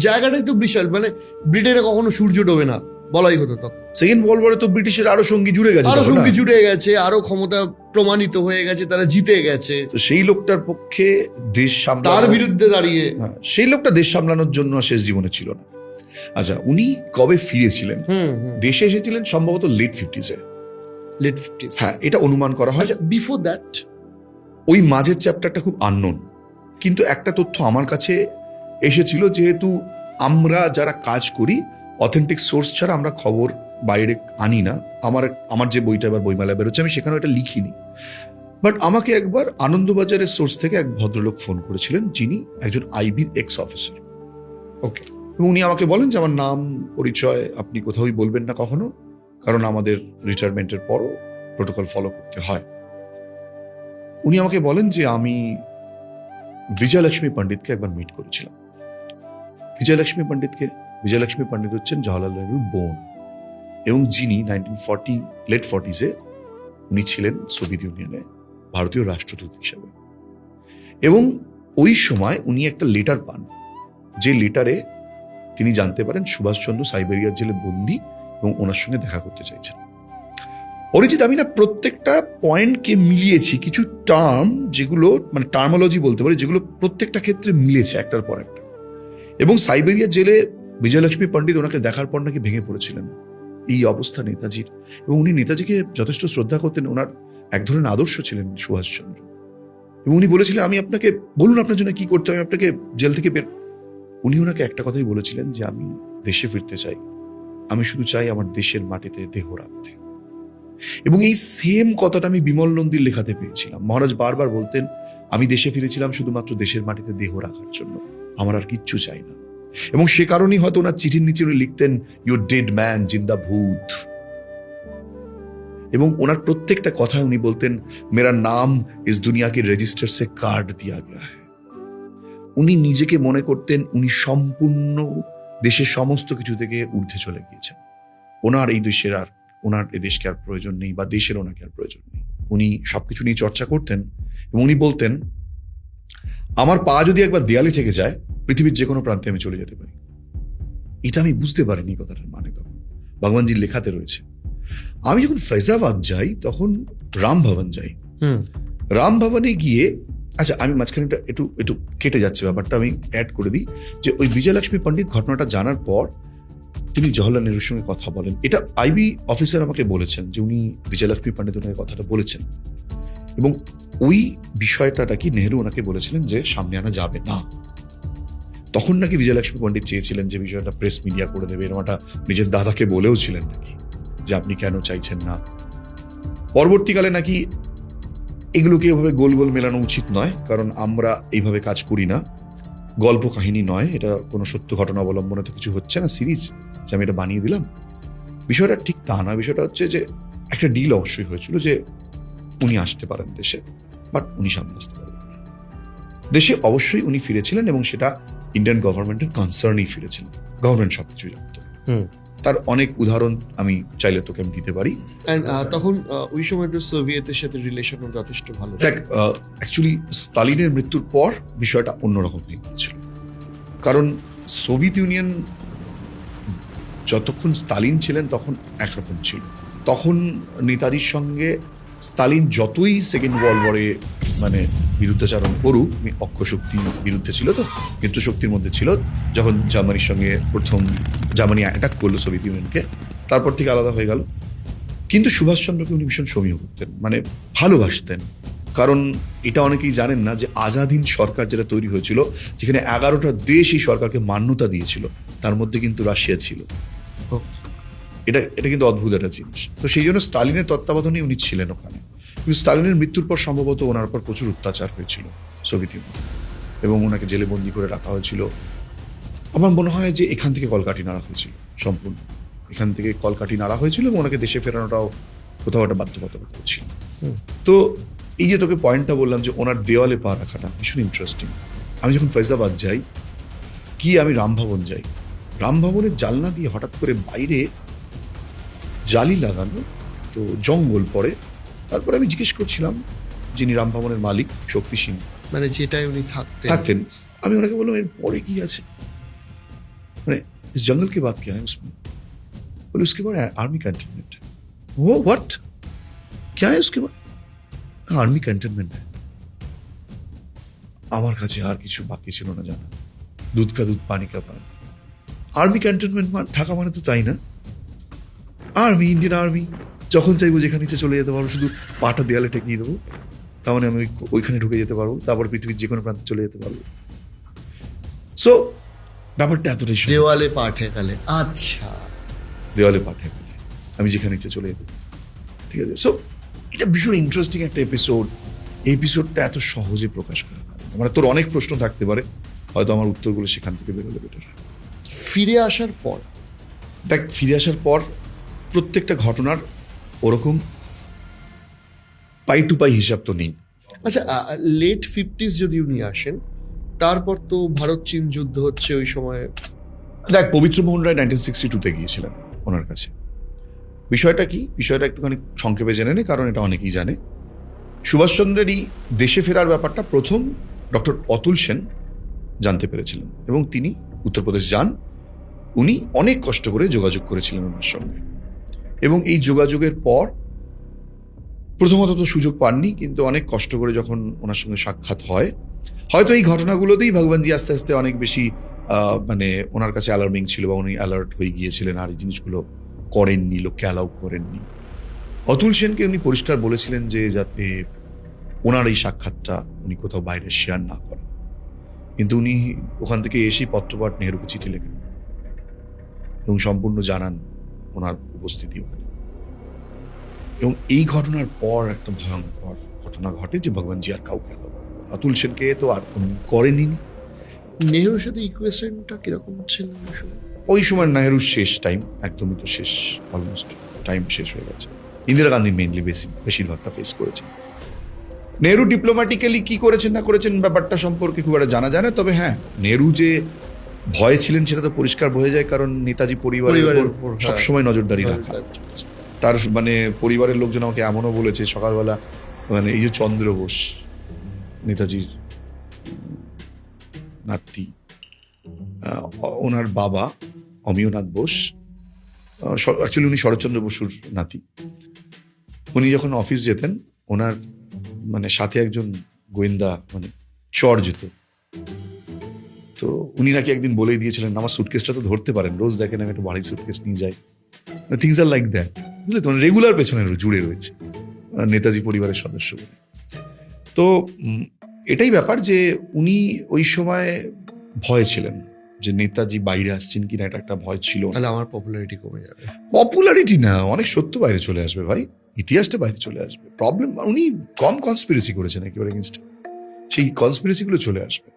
জায়গাটাই তো বিশাল, মানে ব্রিটেনে কখনো সূর্য ডোবে না বলাই হতো তখন। সেকেন্ড ওয়ার্ল্ড ওয়ারে তো ব্রিটিশের আরো সঙ্গী জুড়ে গেছে, আরো সঙ্গী জুড়ে গেছে, আরো ক্ষমতা প্রমাণিত হয়ে গেছে, তারা জিতে গেছে। তো সেই লোকটার পক্ষে দেশ সামলানো, তার বিরুদ্ধে দাঁড়িয়ে সেই লোকটা দেশ সামলানোর জন্য শেষ জীবনে ছিল না। আচ্ছা, উনি কবে ফিরেছিলেন? দেশে এসেছিলেন সম্ভবত লেট 50s। হ্যাঁ, এটা অনুমান করা হয়। বিফোর দ্যাট ওই মাঝের চ্যাপ্টারটা খুব আননোন, কিন্তু একটা তথ্য আমার কাছে এসেছিল, যেহেতু আমরা যারা কাজ করি অথেন্টিক সোর্স ছাড়া আমরা খবর বাইরে আনি না। আমার যে বইটা এবার বইমেলায় বেরোচ্ছে, আমি সেখানে এটা লিখিনি, বাট আমাকে একবার আনন্দবাজারের সোর্স থেকে এক ভদ্রলোক ফোন করেছিলেন, যিনি একজন আইবির এক্স অফিসার। ওকে, এবং উনি আমাকে বলেন যে আমার নাম পরিচয় আপনি কোথাওই বলবেন না কখনো, কারণ আমাদের রিটায়ারমেন্টের পরও প্রোটোকল ফলো করতে হয়। উনি আমাকে বলেন যে আমি বিজয়লক্ষ্মী পণ্ডিতকে একবার মিট করেছিলাম। বিজয়লক্ষ্মী পণ্ডিত হচ্ছেন জওহরলাল নেহরুর বোন, এবং যিনি 1940 লেট 40s উনি ছিলেন সোভিয়েত ইউনিয়নে ভারতীয় রাষ্ট্রদূত হিসেবে। এবং ওই সময় উনি একটা লেটার পান, যে লেটারে তিনি জানতে পারেন সুভাষচন্দ্র সাইবেরিয়ার জেলে বন্দী এবং ওনার সঙ্গে দেখা করতে চাইছেন। অরিজিৎ, আমি না প্রত্যেকটা পয়েন্টকে মিলিয়েছি, কিছু টার্ম যেগুলো মানে টার্মোলজি বলতে পারি, যেগুলো প্রত্যেকটা ক্ষেত্রে মিলেছে একটার পর একটা। এবং সাইবেরিয়ার জেলে বিজয়লক্ষ্মী পণ্ডিত ওনাকে দেখার পর নাকি ভেঙে পড়েছিলেন। এই অবস্থা নেতাজির, এবং উনি নেতাজিকে যথেষ্ট শ্রদ্ধা করতেন, ওনার এক ধরনের আদর্শ ছিলেন সুভাষচন্দ্র। এবং উনি বলেছিলেন, আমি আপনাকে বলুন আপনার জন্য কি করতে হবে, আপনাকে জেল থেকে উনি ওনাকে একটা কথাই বলেছিলেন, যে আমি দেশে ফিরতে চাই, আমি শুধু চাই আমার দেশের মাটিতে দেহ রাখতে। এবং এই সেম কথাটা আমি বিমল নন্দীর লেখাতে পেয়েছিলাম। মহারাজ বারবার বলতেন, আমি দেশে ফিরেছিলাম শুধুমাত্র দেশের মাটিতে দেহ রাখার জন্য, আমার আর কিচ্ছু চাই না। এবং সে কারণেই হয়তো ওনার চিঠির নিচে উনি লিখতেন, ইউর ডেড ম্যান জিন্দা ভূত। এবং ওনার প্রত্যেকটা কথায় উনি বলতেন, মেরা নাম ইস দুনিয়া কে রেজিস্টার সে কার্ড দিয়া গয়া হ্যায়। উনি নিজেকে মনে করতেন উনি সম্পূর্ণ দেশের সমস্ত কিছু থেকে ঊর্ধ্বে চলে গিয়েছেন। ওনার এই দেশকে আর প্রয়োজন নেই, বা দেশের ওনাকে আর প্রয়োজন নেই। উনি সবকিছু নিয়ে চর্চা করতেন, এবং উনি বলতেন, আমার পা যদি একবার দেয়ালে ঠেকে যায়, পৃথিবীর যে কোনো প্রান্তে আমি চলে যেতে পারি। এটা আমি বুঝতে পারিনি কথাটার মানে, তখন ভগবানজির লেখাতে রয়েছে। আমি যখন ফৈজাবাদ যাই তখন রাম ভবন যাই। রাম ভবনে গিয়ে, আচ্ছা আমি মাঝখানে একটু কেটে যাচ্ছে ব্যাপারটা, আমি অ্যাড করে দিই যে ওই বিজয়লক্ষ্মী পণ্ডিত ঘটনাটা জানার পর তিনি জওহরলাল নেহরুর সঙ্গে কথা বলেন। এটা আইবি অফিসার আমাকে বলেছেন যে উনি বিজয়লক্ষ্মী পণ্ডিত ওনাকে কথাটা বলেছেন, এবং ওই বিষয়টা নাকি নেহেরু ওনাকে বলেছিলেন যে সামনে আনা যাবে না। তখন নাকি বিজয়লক্ষ্মী পণ্ডিত চেয়েছিলেন যে বিষয়টা প্রেস মিডিয়া করে দেবে, এরকম একটা নিজের দাদাকে বলেও ছিলেন নাকি যে আপনি কেন চাইছেন না। পরবর্তীকালে নাকি এগুলোকে এভাবে গোল গোল মেলানো উচিত নয়, কারণ আমরা এইভাবে কাজ করি না, গল্প কাহিনী নয়, এটা কোনো সত্য ঘটনা অবলম্বনে তো কিছু হচ্ছে না সিরিজ যে আমি এটা বানিয়ে দিলাম। বিষয়টা ঠিক তা না। বিষয়টা হচ্ছে যে একটা ডিল অবশ্যই হয়েছিল যে উনি আসতে পারেন দেশে, বাট উনি সামনে আসতে পারেন দেশে। অবশ্যই উনি ফিরেছিলেন এবং সেটা ইন্ডিয়ান গভর্নমেন্টের কনসার্নই ফিরেছিলেন, গভর্নমেন্ট সবকিছু জানতো। তার অনেক উদাহরণ আমি চাইলে তোকে আমি দিতে পারি। তখন ওই সময় তো সোভিয়েতের সাথে রিলেশনও যথেষ্ট ভালো। দেখ, অ্যাকচুয়ালি স্টালিনের মৃত্যুর পর বিষয়টা অন্যরকম হয়ে গিয়েছিল, কারণ সোভিয়েত ইউনিয়ন যতক্ষণ স্টালিন ছিলেন তখন একরকম ছিল। তখন নেতাজির সঙ্গে স্টালিন যতই সেকেন্ড ওয়ার্ল্ড ওয়ারে মানে বিরুদ্ধাচারণ করুক, অক্ষশক্তির বিরুদ্ধে ছিল, তো মিত্রশক্তির মধ্যে ছিল। যখন জার্মানির সঙ্গে প্রথম জার্মানি অ্যাটাক করলো সোভিয়েত ইউনিয়নকে, তারপর থেকে আলাদা হয়ে গেল। কিন্তু সুভাষচন্দ্রকে উনি ভীষণ সমীহ করতেন, মানে ভালোবাসতেন। কারণ এটা অনেকেই জানেন না যে আজাদিন সরকার যেটা তৈরি হয়েছিল, যেখানে 11টা দেশ এই সরকারকে মান্যতা দিয়েছিল, তার মধ্যে কিন্তু রাশিয়া ছিল। এটা এটা কিন্তু অদ্ভুত একটা জিনিস। তো সেই জন্য স্টালিনের তত্ত্বাবধানে উনি ছিলেন ওখানে। কিন্তু স্টালিনের মৃত্যুর পর সম্ভবত ওনার উপর প্রচুর অত্যাচার হয়েছিল সোভিয়েত ইউনিয়ন, এবং ওনাকে জেলে বন্দি করে রাখা হয়েছিল। আমার মনে হয় যে এখান থেকে কলকাঠি নাড়া হয়েছিল, সম্পূর্ণ এখান থেকে কলকাঠি নাড়া হয়েছিল, এবং ওনাকে দেশে ফেরানোটাও কোথাও একটা বাধ্যবাধকতা ছিল। তো এই যে তোকে পয়েন্টটা বললাম যে ওনার দেওয়ালে পা রাখাটা ভীষণ ইন্টারেস্টিং। আমি যখন ফৈজাবাদ যাই, কি আমি রামভবন যাই, রামভবনের জানলা দিয়ে হঠাৎ করে বাইরে জালি লাগানো, তো জঙ্গল পড়ে। তারপরে আমি জিজ্ঞেস করছিলাম যিনি রামভবনের মালিক, শক্তি সিং, মানে যেটাই উনি থাকতেন, আমি ওনাকে বললাম এর পরে কি আছে, মানে इस जंगल की बात क्या है उसमें? बोले उसके बाद आर्मी कैंटनमेंट। वो व्हाट, क्या है उसके बाद? आर्मी कैंटनमेंट है। আমার কাছে আর কিছু বাকি ছিল না জানা, দুধ কা দুধ পানি কা পানি। আর্মি ক্যান্টনমেন্ট থাকা মানে তো তাই না, আর্মি, ইন্ডিয়ান আর্মি, যখন চাইবো যেখানে ইচ্ছে চলে যেতে পারবো, শুধু পাটা দেয়ালে ঠেকিয়ে দেবো, তার মানে আমি ওইখানে ঢুকে যেতে পারবো, তারপর পৃথিবীর যে কোনো প্রান্তে চলে যেতে পারবো। সো ব্যাপারটা এতটাই সহজ। দেওয়ালে পা ঠেকালে, আচ্ছা, দেওয়ালে পা ঠেকালে আমি যেখানে ইচ্ছে চলে যেতে পারবো, ঠিক আছে। সো এটা ভীষণ ইন্টারেস্টিং একটা এপিসোড। এই এপিসোডটা এত সহজে প্রকাশ করা হয় না। মানে তোর অনেক প্রশ্ন থাকতে পারে, হয়তো আমার উত্তরগুলো সেখান থেকে বেরোলে বেটার। ফিরে আসার পর দেখ, ফিরে আসার পর প্রত্যেকটা ঘটনার ওরকম পাই টু পাই হিসাব তো নেই। আচ্ছা, লেট 50s যদি উনি আসেন, তারপর তো ভারত চীন যুদ্ধ হচ্ছে ওই সময়। দেখ, পবিত্র মোহন রায় 1962-তে গিয়েছিলেন ওনার কাছে। বিষয়টা কি, বিষয়টা একটুখানি সংক্ষেপে জেনে নে, কারণ এটা অনেকেই জানে। সুভাষচন্দ্রের এই দেশে ফেরার ব্যাপারটা প্রথম ডক্টর অতুল সেন জানতে পেরেছিলেন, এবং তিনি উত্তরপ্রদেশ যান। উনি অনেক কষ্ট করে যোগাযোগ করেছিলেন ওনার সঙ্গে, এবং এই যোগাযোগের পর প্রথমত তো সুযোগ পাননি, কিন্তু অনেক কষ্ট করে যখন ওনার সঙ্গে সাক্ষাৎ হয়, হয়তো এই ঘটনাগুলোতেই ভগবানজি আস্তে আস্তে অনেক বেশি মানে ওনার কাছে অ্যালার্মিং ছিল, বা উনি অ্যালার্ট হয়ে গিয়েছিলেন, আর এই জিনিসগুলো করেননি, লোককে অ্যালাউ করেননি। অতুল সেনকে উনি পরিষ্কার বলেছিলেন যে যাতে ওনার এই সাক্ষাৎটা উনি কোথাও বাইরে শেয়ার না করেন, কিন্তু উনি ওখান থেকে এসেই পত্রপাঠ নেহেরুকে চিঠি লেখেন এবং সম্পূর্ণ জানান ওনার উপস্থিতি ওখানে। এবং এই ঘটনার পর একটা ভয়ঙ্কর ঘটনা ঘটে যে ভগবানজি আর কাউকে অ্যালাউ করেন। অতুল সেনকে তো আর করেনি। নেহরুর সাথে ইকুয়েশনটা কিরকম ছিল ওই সময় নেহরুর শেষ টাইম, একদমই তো শেষ, অলমোস্ট টাইম শেষ হয়ে গেছে। ইন্দিরা গান্ধী মেইনলি বেশিরভাগটা ফেস করেছেন। নেহরু ডিপ্লোম্যাটিক্যালি কি করেছেন না করেছেন ব্যাপারটা সম্পর্কে খুব একটা জানা যায় না, তবে হ্যাঁ, নেহরু যে ভয় ছিলেন সেটা তো পরিষ্কার বোঝা যায়, কারণ নেতাজি পরিবারের উপর সবসময় নজরদারি রাখা। তার মানে পরিবারের লোকজন আমাকে এমনও বলেছে সকালবেলা, মানে এই যে চন্দ্র বোস, নেতাজির নাতি, ওনার বাবা অমিয়নাথ বোস, অ্যাকচুয়ালি উনি শরৎচন্দ্র বসুর নাতি, উনি যখন অফিস যেতেন, ওনার মানে সাথে একজন গোয়েন্দা মানে চর যেত। তো উনি নাকি একদিন বলেই দিয়েছিলেন, আমার সুটকেসটা তো ধরতে পারেন, রোজ দেখেন আমি একটা ভারী সুটকেস নিয়ে যাই, থিংস আর লাইক দ্যাট, বুঝলে তো, রেগুলার পেছনে জুড়ে রয়েছে নেতাজি পরিবারের সদস্য বলে। তো এটাই ব্যাপার যে উনি ওই সময় ভয় ছিলেন যে নেতাজি বাইরে আসছেন কিনা, এটা একটা ভয় ছিল। তাহলে আমার পপুলারিটি কমে যাবে। পপুলারিটি না, অনেক সত্য বাইরে চলে আসবে ভাই, ইতিহাসটা বাইরে চলে আসবে। প্রবলেম উনি কম কনস্পিরেসি করেছেন একেবারে এগেনস্ট, সেই কনস্পিরেসি গুলো চলে আসবে,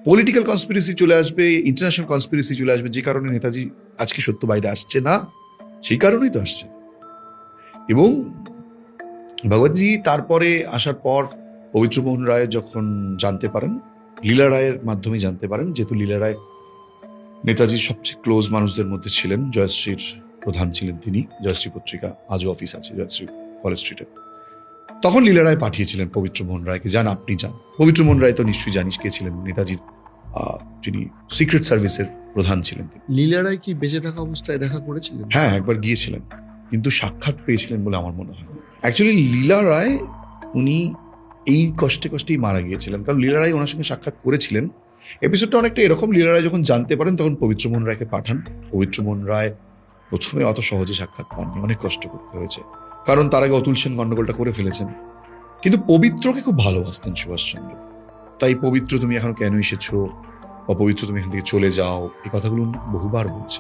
পলিটিক্যাল কনস্পিরেসি চলে আসবে, ইন্টারন্যাশনাল কনস্পিরেসি চলে আসবে, যে কারণে নেতাজি আজকে সত্য বাইরে আসছে না, সেই কারণেই তো আসছে। এবং ভগবতজি তারপরে আসার পর পবিত্রমোহন রায় যখন জানতে পারেন, লীলা রায়ের মাধ্যমে জানতে পারেন, যেহেতু লীলা রায় নেতাজির সবচেয়ে ক্লোজ মানুষদের মধ্যে ছিলেন, জয়শ্রীর প্রধান ছিলেন তিনি, জয়শ্রী পত্রিকা আজও অফিস আছে জয়শ্রী কলেজ স্ট্রিটে। তখন লীলা রায় পাঠিয়েছিলেন পবিত্রমোহন রায়কে, যান আপনি যান। পবিত্রমোহন রায় তো নিশ্চয়ই জানিস কে ছিলেন, নেতাজির যিনি সিক্রেট সার্ভিসের প্রধান ছিলেন তিনি। লীলা রায় কি বেঁচে থাকা অবস্থায় দেখা করেছিলেন? হ্যাঁ, একবার গিয়েছিলেন, কিন্তু সাক্ষাৎ পেয়েছিলেন বলে আমার মনে হয়। অ্যাকচুয়ালি লীলা রায় উনি এই কষ্টেই মারা গিয়েছিলেন, কারণ লীলা রায় ওনার সঙ্গে সাক্ষাৎ করেছিলেন। এপিসোডটা অনেকটা এরকম, লীলা রায় যখন জানতে পারেন তখন পবিত্রমোহন রায়কে পাঠান। পবিত্রমোহন রায় প্রথমে অত সহজে সাক্ষাৎ পাননি, অনেক কষ্ট করতে হয়েছে, কারণ তার আগে অতুল সেন গন্ডগোলটা করে ফেলেছেন। কিন্তু পবিত্রকে খুব ভালোবাসতেন সুভাষচন্দ্র, তাই পবিত্র তুমি এখন কেন এসেছো, বা পবিত্র তুমি এখান থেকে চলে যাও, এই কথাগুলো বহুবার বলছে।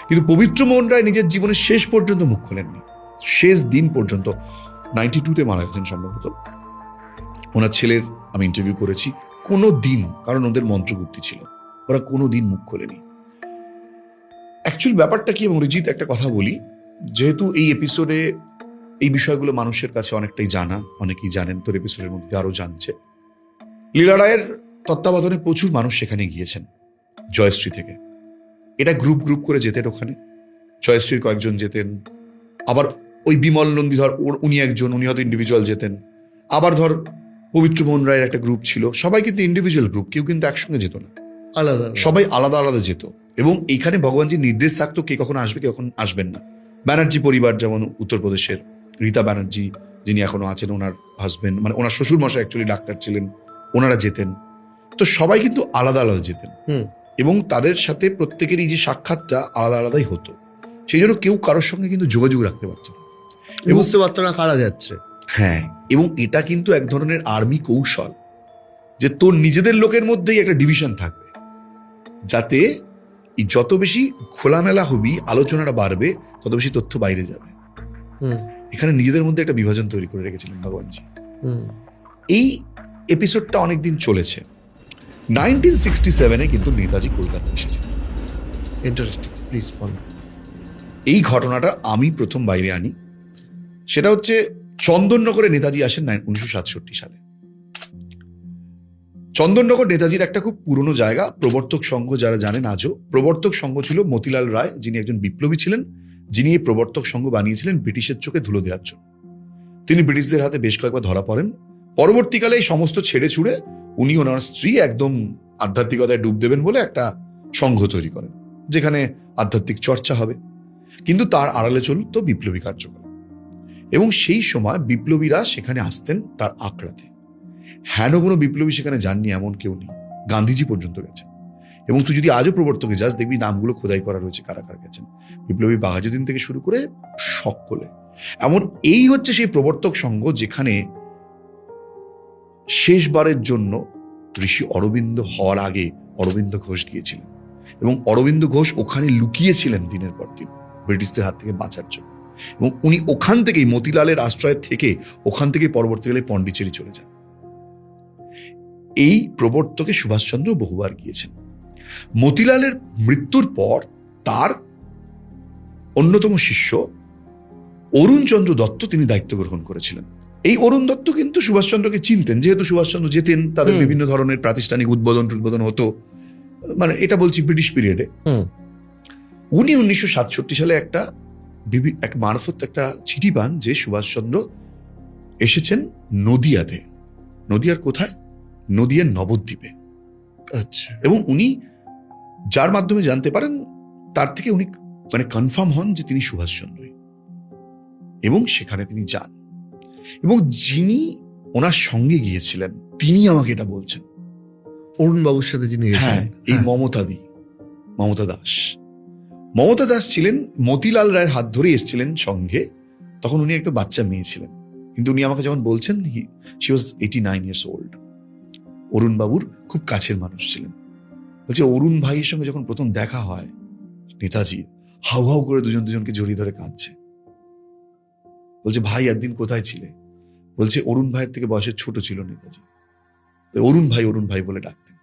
কিন্তু পবিত্রমোহন রায় নিজের জীবনের শেষ পর্যন্ত মুখ খোলেননি, শেষ দিন পর্যন্ত। 92-তে মারা গেছেন সম্ভবত। ওনার ছেলের আমি ইন্টারভিউ করেছি, কোনো দিন, কারণ ওদের মন্ত্রগুপ্তি ছিল, ওরা কোনো দিন মুখ খোলেনি। অ্যাকচুয়াল ব্যাপারটা কি, অরিজিৎ একটা কথা বলি, যেহেতু এই এপিসোডে এই বিষয়গুলো মানুষের কাছে অনেকটাই জানা, অনেকেই জানেন, তোর এপিসোডের মধ্যে আরো জানছে। লীলা রায়ের তত্ত্বাবধানে প্রচুর মানুষ সেখানে গিয়েছেন জয়শ্রী থেকে। এটা গ্রুপ গ্রুপ করে যেতেন ওখানে, জয়শ্রীর কয়েকজন যেতেন, আবার ওই বিমল নন্দী ধর উনি একজন, উনি হয়তো ইন্ডিভিজুয়াল যেতেন, আবার ধর পবিত্রমোহন রায়ের একটা গ্রুপ ছিল, সবাই কিন্তু ইন্ডিভিজুয়াল গ্রুপ, কেউ কিন্তু একসঙ্গে যেত না, আলাদা সবাই আলাদা আলাদা যেত। এবং এইখানে ভগবানজির নির্দেশ থাকতো কে কখন আসবে, কে কখন আসবেন না। ব্যানার্জি পরিবার, যেমন উত্তরপ্রদেশের রীতা ব্যানার্জি যিনি এখনো আছেন, ওনার হাজবেন্ড, মানে ওনার শ্বশুর মশাই অ্যাকচুয়ালি ডাক্তার ছিলেন, ওনারা যেতেন। তো সবাই কিন্তু আলাদা আলাদা যেতেন, এবং তাদের সাথে প্রত্যেকেরই যে সাক্ষাৎটা আলাদা আলাদাই হতো, সেই জন্য কেউ কারোর সঙ্গে কিন্তু যোগাযোগ রাখতে পারত না, বুঝতে পারতো না কারা যাচ্ছে। হ্যাঁ, এবং এটা কিন্তু এক ধরনের আর্মি কৌশল, যে তোর নিজেদের লোকের মধ্যেই একটা ডিভিশন থাকবে, যাতে যত বেশি খোলামেলা হবি, আলোচনাটা বাড়বে, তত বেশি তথ্য বাইরে যাবে। এখানে নিজেদের মধ্যে একটা বিভাজন তৈরি করে রেখেছিলেন ভগবানজি। এই এপিসোডটা অনেকদিন চলেছে। 1967-এ কিন্তু নেতাজি কলকাতা এসেছেন। ইন্টারেস্টিং, প্লিজ বলো। এই ঘটনাটা আমি প্রথম বাইরে আনি, সেটা হচ্ছে চন্দননগরে নেতাজি আসেন 1967 সালে। চন্দননগর নেতাজির একটা খুব পুরনো জায়গা। প্রবর্তক সংঘ যারা জানেন, আজও প্রবর্তক সংঘ ছিল মতিলাল রায়, যিনি একজন বিপ্লবী ছিলেন, যিনি এই প্রবর্তক সংঘ বানিয়েছিলেন ব্রিটিশের চোখে ধুলো দেওয়ার জন্য। তিনি ব্রিটিশদের হাতে বেশ কয়েকবার ধরা পড়েন। পরবর্তীকালে এই সমস্ত ছেড়ে ছুড়ে উনি ওনার স্ত্রী একদম আধ্যাত্মিকতায় ডুব দেবেন বলে একটা সংঘ তৈরি করেন, যেখানে আধ্যাত্মিক চর্চা হবে, কিন্তু তার আড়ালে চলত বিপ্লবী কার্যকলাপ। এবং সেই সময় বিপ্লবীরা সেখানে আসতেন তার আঁকড়াতে। হেন কোনো বিপ্লবী সেখানে যাননি এমন কেউ নেই, গান্ধীজি পর্যন্ত গেছেন। এবং তুই যদি আজও প্রবর্তকে যাস, দেখবি নামগুলো খোদাই করা রয়েছে কারা কারা গেছেন, বিপ্লবী বাঘাযতীন থেকে শুরু করে সকলে। এমন এই হচ্ছে সেই প্রবর্তক সংঘ, যেখানে শেষবারের জন্য ঋষি অরবিন্দ হওয়ার আগে অরবিন্দ ঘোষ গিয়েছিলেন, এবং অরবিন্দ ঘোষ ওখানে লুকিয়েছিলেন দিনের পর দিন ব্রিটিশদের হাত থেকে বাঁচার জন্য। এবং উনি ওখান থেকেই, মতিলালের আশ্রয় থেকে, ওখান থেকে পরবর্তীকালে পন্ডিচেরি চলে যান। এই প্রবর্তকে সুভাষচন্দ্র বহুবার গিয়েছেন। মতিলালের মৃত্যুর পর তার অন্যতম শিষ্য অরুণচন্দ্র দত্ত তিনি দায়িত্ব গ্রহণ করেছিলেন। এই অরুণ দত্ত কিন্তু সুভাষচন্দ্রকে চিনতেন, যেহেতু সুভাষচন্দ্র যেতেন, তাদের বিভিন্ন ধরনের প্রাতিষ্ঠানিক উদ্বোধন হতো, মানে এটা বলছি ব্রিটিশ পিরিয়ডে। উনি 1967 সালে এক মারফত একটা চিঠি পান যে সুভাষচন্দ্র এসেছেন নদিয়াতে। নদিয়ার কোথায়? নদিয়ার নবদ্বীপে। আচ্ছা। এবং উনি যার মাধ্যমে জানতে পারেন, তার থেকে উনি মানে কনফার্ম হন যে তিনি সুভাষচন্দ্রই, এবং সেখানে তিনি যান। এবং যিনি ওনার সঙ্গে গিয়েছিলেন তিনি আমাকে এটা বলছেন, অরুণ বাবুর সাথে যিনি হ্যাঁ, এই মমতা দাস ছিলেন মতিলাল রায়ের হাত ধরে এসেছিলেন সঙ্গে। তখন উনি একটা বাচ্চা মেয়ে ছিলেন, কিন্তু উনি আমাকে যখন বলছেন শি ওয়াজ 89 ইয়ার্স ওল্ড। অরুণ বাবুর খুব কাছের মানুষ ছিলেন। বলছে অরুণ ভাইয়ের সঙ্গে যখন প্রথম দেখা হয় নেতাজি হাউ হাউ করে দুজনকে জড়িয়ে ধরে কাঁদছে। বলছে ভাই একদিন কোথায় ছিলে? বলছে অরুণ ভাইয়ের থেকে বয়সে ছোট ছিল নেতাজি, অরুণ ভাই বলে ডাকতেন।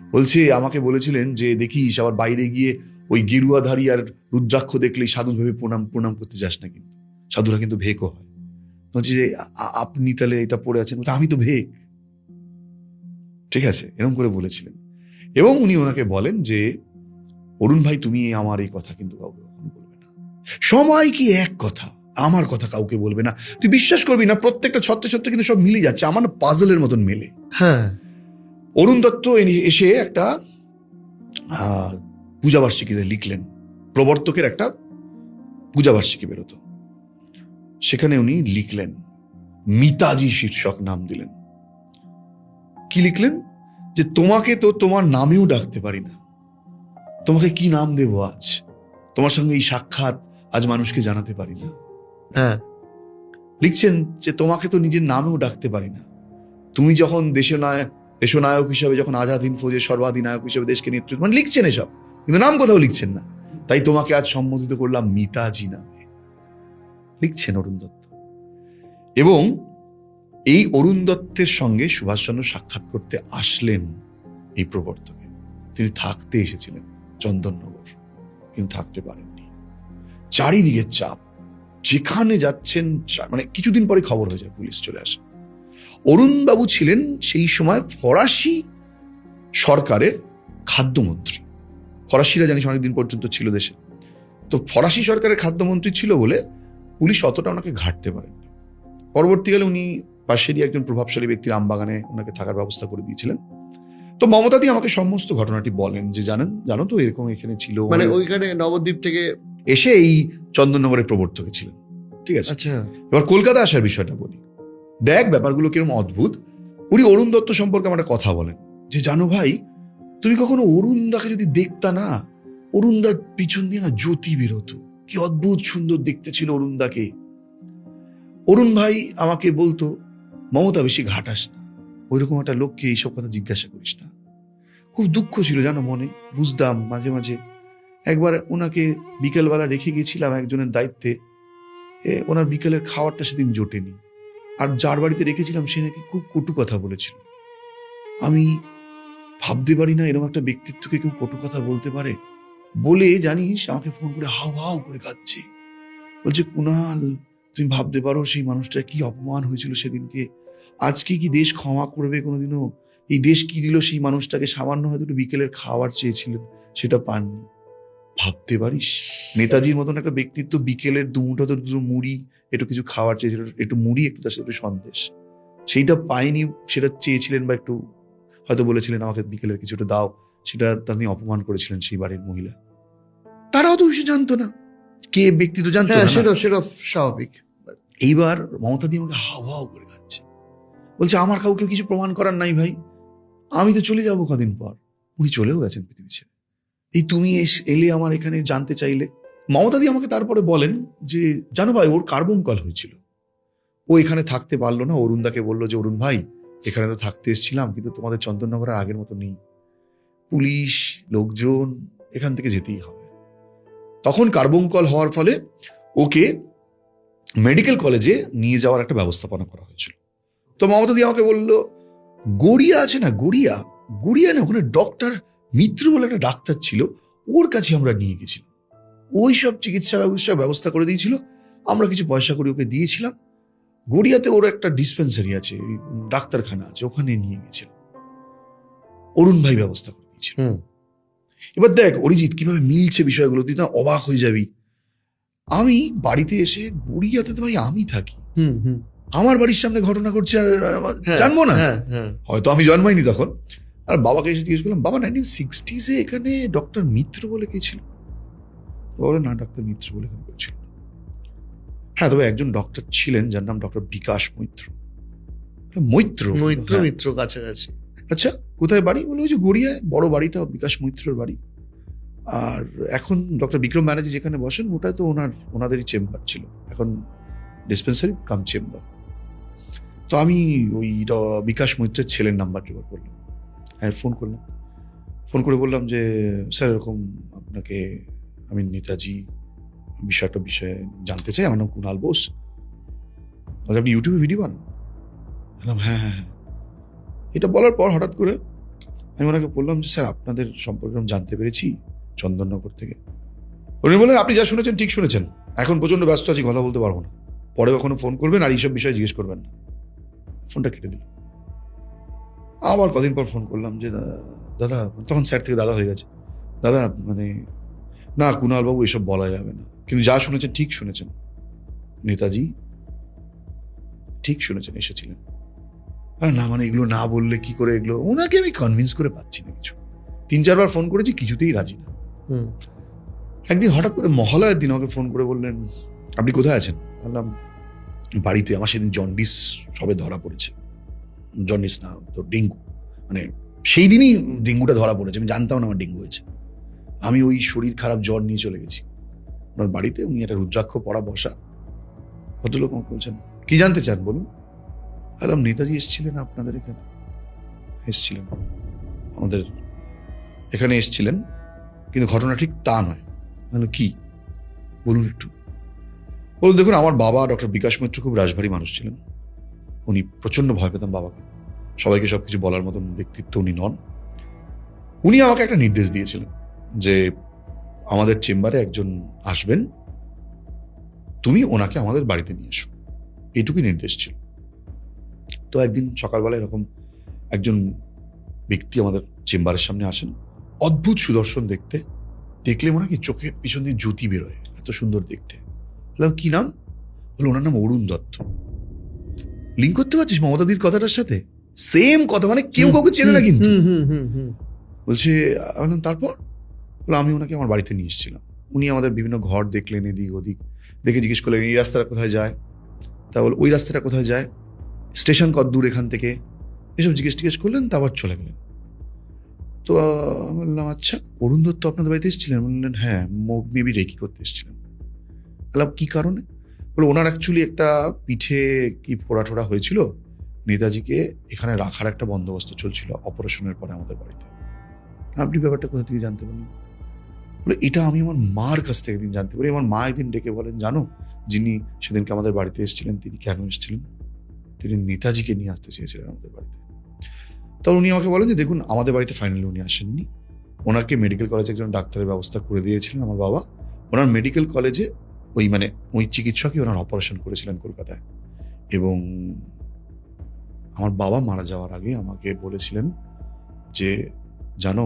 বলছে আমাকে বলেছিলেন যে দেখিস আবার বাইরে গিয়ে ওই গেরুয়াধারী আর রুদ্রাক্ষ দেখলেই সাধু ভেবে প্রণাম করতে যাস না, কিন্তু সাধুরা কিন্তু ভেকও হয়। বলছে যে আপনি তাহলে এটা পড়ে আছেন, আমি তো ভেক। ঠিক আছে, এরকম করে বলেছিলেন। এবং উনি ওনাকে বলেন যে অরুণ ভাই তুমি আমার এই কথা কিন্তু কাউকে কখনো বলবে না, সময় কি এক কথা, আমার কথা কাউকে বলবে না। তুই বিশ্বাস করবি না, প্রত্যেকটা ছত্রে কিন্তু সব মিলে যাচ্ছে, আমার না পাজলের মতন মেলে। হ্যাঁ, অরুণ দত্ত এসে একটা পূজাবার্ষিকীতে লিখলেন, প্রবর্তকের একটা পূজাবার্ষিকী বেরোতো, সেখানে উনি লিখলেন মিতাজি শীর্ষক নাম দিলেন। কি লিখলেন? যে তোমাকে তো তোমার নামেও ডাকতে পারি না, তোমাকে কি নাম দেবো আজ, তোমার সঙ্গে এই সাক্ষাৎ আজ মানুষকে জানাতে পারি না। হ্যাঁ, লিখছেন যে তোমাকে তো নিজের নামেও ডাকতে পারি না, তুমি যখন দেশনায়ক হিসাবে, যখন আজাদ হিন্দ ফৌজের সর্বাধিনায়ক হিসেবে দেশকে নেতৃত্ব, মানে লিখছেন এসব, কিন্তু নাম কোথাও লিখছেন না। তাই তোমাকে আজ সম্বোধিত করলাম মিতাজি নামে, লিখছেন অরুণ দত্ত। এবং এই অরুণ দত্তের সঙ্গে সুভাষচন্দ্র সাক্ষাৎ করতে আসলেন এই প্রবর্তকে। তিনি থাকতে এসেছিলেন চন্দননগর, কিন্তু থাকতে পারেননি। চারিদিকে চাপ, যেখানে যাচ্ছেন মানে কিছুদিন পরে খবর হয়ে যায়, পুলিশ চলে আসে। অরুণ বাবু ছিলেন সেই সময় ফরাসি সরকারের খাদ্যমন্ত্রী। ফরাসিরা জানিস অনেকদিন পর্যন্ত ছিল দেশে, তো ফরাসি সরকারের খাদ্যমন্ত্রী ছিল বলে পুলিশ অতটা ওনাকে ঘাঁটতে পারেননি। পরবর্তীকালে উনি পাশেরই একজন প্রভাবশালী ব্যক্তির আমবাগানে ওনাকে থাকার ব্যবস্থা করে দিয়েছিলেন। তো মমতাদি আমাকে সমস্ত ঘটনাটি বলেন যে জানো তো এরকম এখানে ছিল, মানে ওইখানে নবদ্বীপ থেকে এসে এই চন্দননগরের প্রবর্তকে ছিলেন। ঠিক আছে, আচ্ছা, এবার কলকাতা আসার বিষয়টা বলি। দেখ ব্যাপারগুলো কিরকম অদ্ভুত। উনি অরুণ দত্ত সম্পর্কে আমার একটা কথা বলেন যে জানো ভাই, তুমি কখনো অরুণদাকে যদি দেখতা না, অরুণদার পিছন দিয়ে না জ্যোতি বেরোতো, কি অদ্ভুত সুন্দর দেখতে ছিল অরুণদাকে। অরুণ ভাই আমাকে বলতো মমতা বেশি ঘাটাস না, ওইরকম একটা লোককে এইসব কথা জিজ্ঞাসা করিস না। খুব দুঃখ ছিল জানো মনে, বুঝতাম মাঝে মাঝে। একবার ওনাকে বিকেলবেলা রেখে গেছিলাম একজনের দায়িত্বে, ওনার বিকেলের খাবারটা সেদিন জোটেনি, আর যার বাড়িতে রেখেছিলাম সে নাকি খুব কটু কথা বলেছিল। আমি ভাবতে পারি না এরকম একটা ব্যক্তিত্বকে কেউ কটু কথা বলতে পারে। বলে জানিস আমাকে ফোন করে হাউ হাউ করে কাঁদছে, বলছে কুণাল তুমি ভাবতে পারো সেই মানুষটার কি অপমান হয়েছিল সেদিনকে, আজকে কি দেশ ক্ষমা করবে কোনোদিনও? এই দেশ কি দিল সেই মানুষটাকে? সামান্য হয়তো একটু বিকেলের খাবার চেয়েছিলেন, সেটা পাননি। ভাবতে পারিস নেতাজির মতন একটা ব্যক্তিত্ব বিকেলের দুটো মুড়ি, একটু কিছু খাবার চেয়েছিল, একটু মুড়ি, একটু তার সাথে একটু সন্দেশ, সেইটা পাইনি, সেটা চেয়েছিলেন বা একটু হয়তো বলেছিলেন আমাকে বিকেলের কিছুটা দাও, সেটা তিনি অপমান করেছিলেন সেই বাড়ির মহিলা। তারাও তো কিছু জানতো না, কে ব্যক্তি তো জানতো হ্যাঁ, না। সেটা স্বাভাবিক। এইবার মমতা দিয়ে আমাকে হাও হাও করে যাচ্ছে, বলছে আমার কাউকে কিছু প্রমাণ করার নাই ভাই, আমি তো চলে যাবো কদিন পর। উনি চলেও গেছেন পৃথিবী ছেড়ে, এই তুমি এলে আমার এখানে জানতে চাইলে। মমতা দিয়ে আমাকে তারপরে বলেন যে জানো ভাই ওর কার্বঙ্কল হয়েছিল, ও এখানে থাকতে পারলো না। অরুণদাকে বললো যে অরুণ ভাই এখানে তো থাকতে এসেছিলাম, কিন্তু তোমাদের চন্দননগরের আগের মতো নেই, পুলিশ লোকজন, এখান থেকে যেতেই হবে। তখন কার্বঙ্কল হওয়ার ফলে ওকে মেডিকেল কলেজে নিয়ে যাওয়ার একটা ব্যবস্থাপনা করা হয়েছিল। তো মমতা দি আমাকে বললো গড়িয়া আছে না, গড়িয়া না, ওখানে ডক্টর মিত্র বলে একটা ডাক্তার ছিল, ওর কাছে আমরা নিয়ে গেছিলাম, ওই সব চিকিৎসা ব্যবস্থা করে দিয়েছিল, আমরা কিছু পয়সা করে ওকে দিয়েছিলাম। গড়িয়াতে ওর একটা ডিসপেন্সারি আছে, ডাক্তারখানা আছে, ওখানে নিয়ে গেছিলাম, অরুণ ভাই ব্যবস্থা করে দিয়েছিল। এবার দেখ অরিজিৎ কিভাবে মিলছে বিষয়গুলো, তুই না অবাক হয়ে যাবি। আমি বাড়িতে এসে গড়িয়াতে তো ভাই আমি থাকি, আমার বাড়ির সামনে ঘটনা ঘটছে, আর জানবো না? হয়তো আমি জন্মাইনি তখন। আর বাবাকে এসে জিজ্ঞেস করলাম, বাবা 1960s এখানে ডক্টর মিত্র বলে কে ছিল? বলে না, ডক্টর মিত্র বলে কেউ ছিল না। হ্যাঁ, তবে একজন ডক্টর ছিলেন যার নাম ডক্টর বিকাশ মৈত্র। মিত্র কাছাকাছি। আচ্ছা, কোথায় বাড়ি? বলে ওই যে গড়িয়ায় বড় বাড়িটা বিকাশ মৈত্রর বাড়ি। আর এখন ডক্টর বিক্রম ব্যানার্জি যেখানে বসেন ওটা তো ওনাদেরই চেম্বার ছিল, এখন ডিসপেন্সারি কাম চেম্বার। তো আমি ওই বিকাশ মৈত্রের ছেলের নাম্বার জোগাড় করলাম, হ্যাঁ ফোন করলাম, ফোন করে বললাম যে স্যার এরকম আপনাকে আমি নেতাজি একটা বিষয়ে জানতে চাই, আমার নাম কুণাল বোস। বলছে আপনি ইউটিউবে ভিডিও বানান? বললাম হ্যাঁ হ্যাঁ হ্যাঁ। এটা বলার পর হঠাৎ করে আমি ওনাকে বললাম যে স্যার আপনাদের সম্পর্কে আমি জানতে পেরেছি চন্দননগর থেকে। উনি বললেন আপনি যা শুনেছেন ঠিক শুনেছেন, এখন প্রচন্ড ব্যস্ত আছি, কথা বলতে পারবো না, পরে কখনো ফোন করবেন আর এইসব বিষয়ে জিজ্ঞেস করবেন না। ফোনটা কেটে দিল। আবার কদিন পর ফোন করলাম যে দাদা, তখন স্যার থেকে দাদা হয়ে গেছে, দাদা মানে না কুণাল বাবু এসব বলা যাবে না, কিন্তু যা শুনেছেন ঠিক শুনেছেন, নেতাজি ঠিক শুনেছেন এসেছিলেন। আর না মানে এগুলো না বললে কি করে, এগুলো ওনাকে আমি কনভিন্স করে পাচ্ছি না কিছু, 3-4 বার ফোন করেছি কিছুতেই রাজি না। একদিন হঠাৎ করে মহালয়ের দিন আমাকে ফোন করে বললেন আপনি কোথায় আছেন? বললাম বাড়িতে, আমার সেদিন জন্ডিস সবে ধরা পড়েছে, জন্ডিস না তো ডেঙ্গু, মানে সেই দিনই ডেঙ্গুটা ধরা পড়েছে, আমি জানতাম না আমার ডেঙ্গু হয়েছে। আমি ওই শরীর খারাপ জ্বর নিয়ে চলে গেছি ওনার বাড়িতে, উনি একটা রুদ্রাক্ষ পড়া বসা, ভদ্রলোক আমাকে বলছেন কি জানতে চান বলুন। বললাম নেতাজি এসেছিলেন আপনাদের এখানে, এসেছিলেন আমাদের এখানে এসেছিলেন, কিন্তু ঘটনা ঠিক তা নয়। কি বলুন একটু। বলুন দেখুন, আমার বাবা ডক্টর বিকাশ মৈত্র খুব রাশভারী মানুষ ছিলেন, উনি প্রচন্ড ভয় পেতেন বাবাকে, সবাইকে সবকিছু বলার মতন ব্যক্তিত্ব উনি নন। উনি আমাকে একটা নির্দেশ দিয়েছিলেন যে আমাদের চেম্বারে একজন আসবেন, তুমি ওনাকে আমাদের বাড়িতে নিয়ে এসো, এইটুকুই নির্দেশ ছিল। তো একদিন সকালবেলা এরকম একজন ব্যক্তি আমাদের চেম্বারের সামনে আসেন, অদ্ভুত সুদর্শন দেখতে, দেখলে মনে হয় কি চোখের পিছন দিয়ে জ্যোতি বেরোয়, এত সুন্দর দেখতে। বললাম কি নাম? বলে ওনার নাম অরুণ দত্ত। লিঙ্ক করতে পারছিস মমতাদির কথাটার সাথে? সেম কথা, মানে কেউ কাউকে চেনে না কিন্তু। বলছে তারপর আমি ওনাকে আমার বাড়িতে নিয়ে এসেছিলাম, উনি আমাদের বিভিন্ন ঘর দেখলেন, এদিক ওদিক দেখে জিজ্ঞেস করলেন এই রাস্তাটা কোথায় যায়, তা বল ওই রাস্তাটা কোথায় যায়, স্টেশন কত দূর এখান থেকে, এসব জিজ্ঞেস করলেন, তারপর চলে গেলেন। তো আমি বললাম আচ্ছা অরুণ দত্ত আপনাদের বাড়িতে এসেছিলেন? বললেন হ্যাঁ, মেবি রেকি করতে এসেছিলেন। বললাম কি কারণে? বলে ওনার অ্যাকচুয়ালি একটা পিঠে কি ফোড়া টোড়া হয়েছিল, নেতাজিকে এখানে রাখার একটা বন্দোবস্ত চলছিল অপারেশনের পরে আমাদের বাড়িতে। আপনি ব্যাপারটা কোথা থেকে জানতে পারলেন? বলে এটা আমি আমার মার কাছ থেকে একদিন জানতে পারি। আমার মা একদিন ডেকে বলেন জানো, যিনি সেদিনকে আমাদের বাড়িতে এসেছিলেন তিনি কেন এসেছিলেন? তিনি নেতাজিকে নিয়ে আসতে চেয়েছিলেন আমাদের বাড়িতে। তখন উনি আমাকে বলেন যে দেখুন আমাদের বাড়িতে ফাইনালি উনি আসেননি, ওনাকে মেডিকেল কলেজে একজন ডাক্তারের ব্যবস্থা করে দিয়েছিলেন আমার বাবা, ওনার মেডিকেল কলেজে ওই চিকিৎসকই ওনার অপারেশন করেছিলেন কলকাতায়। এবং আমার বাবা মারা যাওয়ার আগে আমাকে বলেছিলেন যে জানো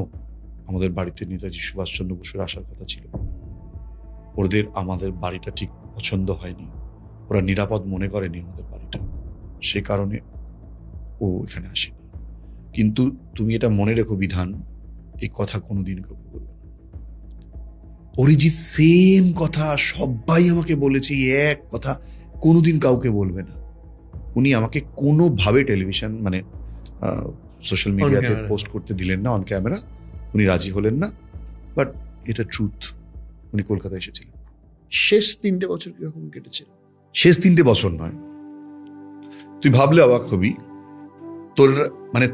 আমাদের বাড়িতে নেতাজি সুভাষচন্দ্র বসুর আসার কথা ছিল, ওদের আমাদের বাড়িটা ঠিক পছন্দ হয়নি, ওরা নিরাপদ মনে করেনি আমাদের বাড়িটা, সে কারণে ও এখানে আসেনি। কিন্তু তুমি এটা মনে রেখো বিধান, এই কথা কোনোদিন কাউকে বলবে না। অরিজিৎ সেম কথা সবাই আমাকে বলেছে, এক কথা কোনোদিন কাউকে বলবে না। উনি আমাকে কোনোভাবে টেলিভিশন মানে সোশ্যাল মিডিয়াতে পোস্ট করতে দিলেন না অন ক্যামেরা, উনি রাজি হলেন না, বাট এটা ট্রুথ। উনি কলকাতায় এসেছিলেন। শেষ 3টে বছর কিরকম কেটেছে? শেষ 3টে বছর নয়, তুই ভাবলে অবাক হবি,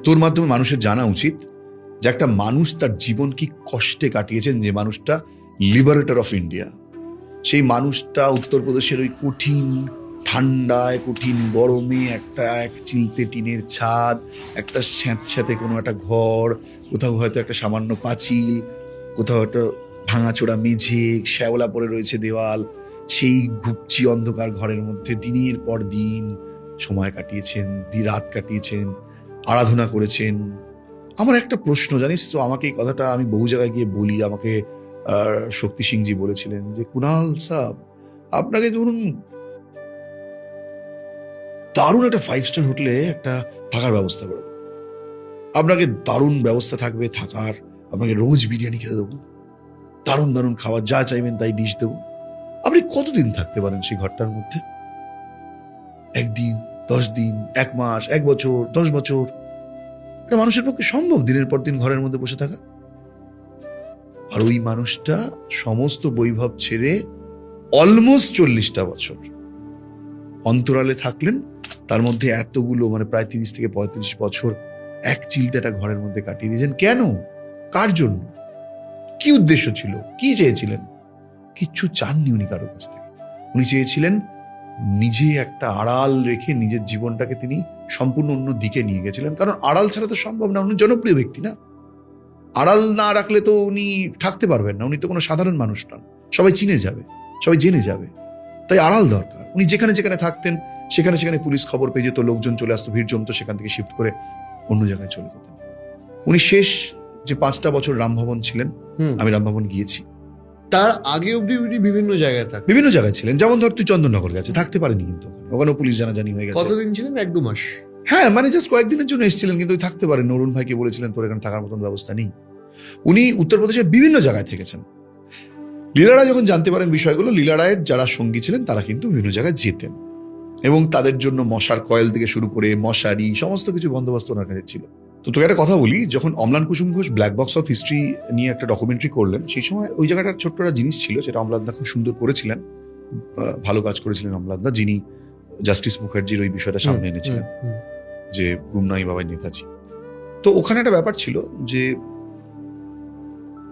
তোর মাধ্যমে মানুষের জানা উচিত যে একটা মানুষ তার জীবন কি কষ্টে কাটিয়েছেন, যে মানুষটা লিবারেটর অফ ইন্ডিয়া, সেই মানুষটা উত্তরপ্রদেশের ওই কঠিন ঠান্ডায় কঠিন গরমে একটা এক চিলতে টিনের ছাদ, একটা স্যাঁতস্যাঁতে কোনো একটা ঘর, কোথাও হয়তো একটা সামান্য পাঁচিল, কোথাও একটা ভাঙাচোরা মেঝে, শ্যাওলা পড়ে রয়েছে দেওয়াল, সেই ঘুপচি অন্ধকার ঘরের মধ্যে দিনের পর দিন সময় কাটিয়েছেন, রাত কাটিয়েছেন, আরাধনা করেছেন। আমার একটা প্রশ্ন জানিস তো, আমাকে এই কথাটা আমি বহু জায়গায় গিয়ে বলি, আমাকে শক্তি সিংজি বলেছিলেন যে কুণাল সাহেব আপনাকে ধরুন দারুণ একটা 5 স্টার হোটেলে একটা থাকার ব্যবস্থা করে দেবো, আপনাকে দারুণ ব্যবস্থা থাকবে থাকার, আপনাকে রোজ বিরিয়ানি খেতে দেবো, দারুণ দারুণ খাবার যা চাইবেন তাই ডিশ দেবো, আপনি কতদিন থাকতে পারেন সেই ঘরটার মধ্যে? 1 দিন, 10 দিন, 1 মাস, 1 বছর, 10 বছর? এটা মানুষের পক্ষে সম্ভব দিনের পর দিন ঘরের মধ্যে বসে থাকা? আর ওই মানুষটা সমস্ত বৈভব ছেড়ে অলমোস্ট 40টা বছর অন্তরালে থাকলেন, তার মধ্যে এতগুলো মানে প্রায় 30 থেকে 35 বছর এক চিলতে একটা ঘরের মধ্যে কাটিয়ে দিয়েছেন। কেন? কার জন্য? কি উদ্দেশ্য ছিল? কি চেয়েছিলেন? কিচ্ছু চাননি উনি কারোর কাছ থেকে। উনি চেয়েছিলেন নিজে একটা আড়াল রেখে নিজের জীবনটাকে তিনি সম্পূর্ণ অন্য দিকে নিয়ে গেছিলেন। কারণ আড়াল ছাড়া তো সম্ভব না, উনি জনপ্রিয় ব্যক্তি না। আড়াল না রাখলে তো উনি থাকতে পারবেন না, উনি তো কোনো সাধারণ মানুষ নন। সবাই চিনে যাবে, সবাই জেনে যাবে, তাই আড়াল দরকার। উনি যেখানে যেখানে থাকতেন সেখানে সেখানে পুলিশ খবর পেয়ে যেত, লোকজন চলে আসতো, ভিড় জমতো, সেখান থেকে শিফট করে অন্য জায়গায় চলে যেতেন। উনি শেষ যে 5টা বছর রামভবন ছিলেন, আমি রামভবন গিয়েছি, তার আগে অব্দি উনি বিভিন্ন জায়গায় থাকতেন। বিভিন্ন জায়গায় ছিলেন। যেমন ধর তুই চন্দননগর গেছে, থাকতে পারেনি কিন্তু ওখানেও পুলিশ জানাজানি হয়ে গেছে। কতদিন ছিলেন? 1-2 মাস? হ্যাঁ, মানে জাস্ট কয়েকদিনের জন্য এসেছিলেন, কিন্তু থাকতে পারেন। অরুণ ভাইকে বলেছিলেন তোর এখানে থাকার মতন ব্যবস্থা নেই। উনি উত্তরপ্রদেশের বিভিন্ন জায়গায় থেকেছেন। লীলা রায় যখন জানতে পারেন বিষয়গুলো, লীলা রায়ের যারা সঙ্গী ছিলেন তারা কিন্তু বিভিন্ন জায়গায় যেতেন এবং তাদের জন্য মশার কয়েল থেকে শুরু করে মশারি সমস্ত কিছু বন্দোবস্ত ওনার কাছে ছিল। তো তোকে একটা কথা বলি, যখন Amlan Kusum Ghosh black box of history নিয়ে একটা ডকুমেন্টারি করলেন, সেই সময় ওই জায়গাটার ছোট্ট একটা জিনিস ছিল, সেটা অম্লানদা খুব সুন্দর করেছিলেন, ভালো কাজ করেছিলেন অম্লানদা, যিনি জাস্টিস মুখার্জির ওই বিষয়টা সামনে এনেছিলেন যে গুমনামি বাবাই নেতাজি। তো ওখানে একটা ব্যাপার ছিল যে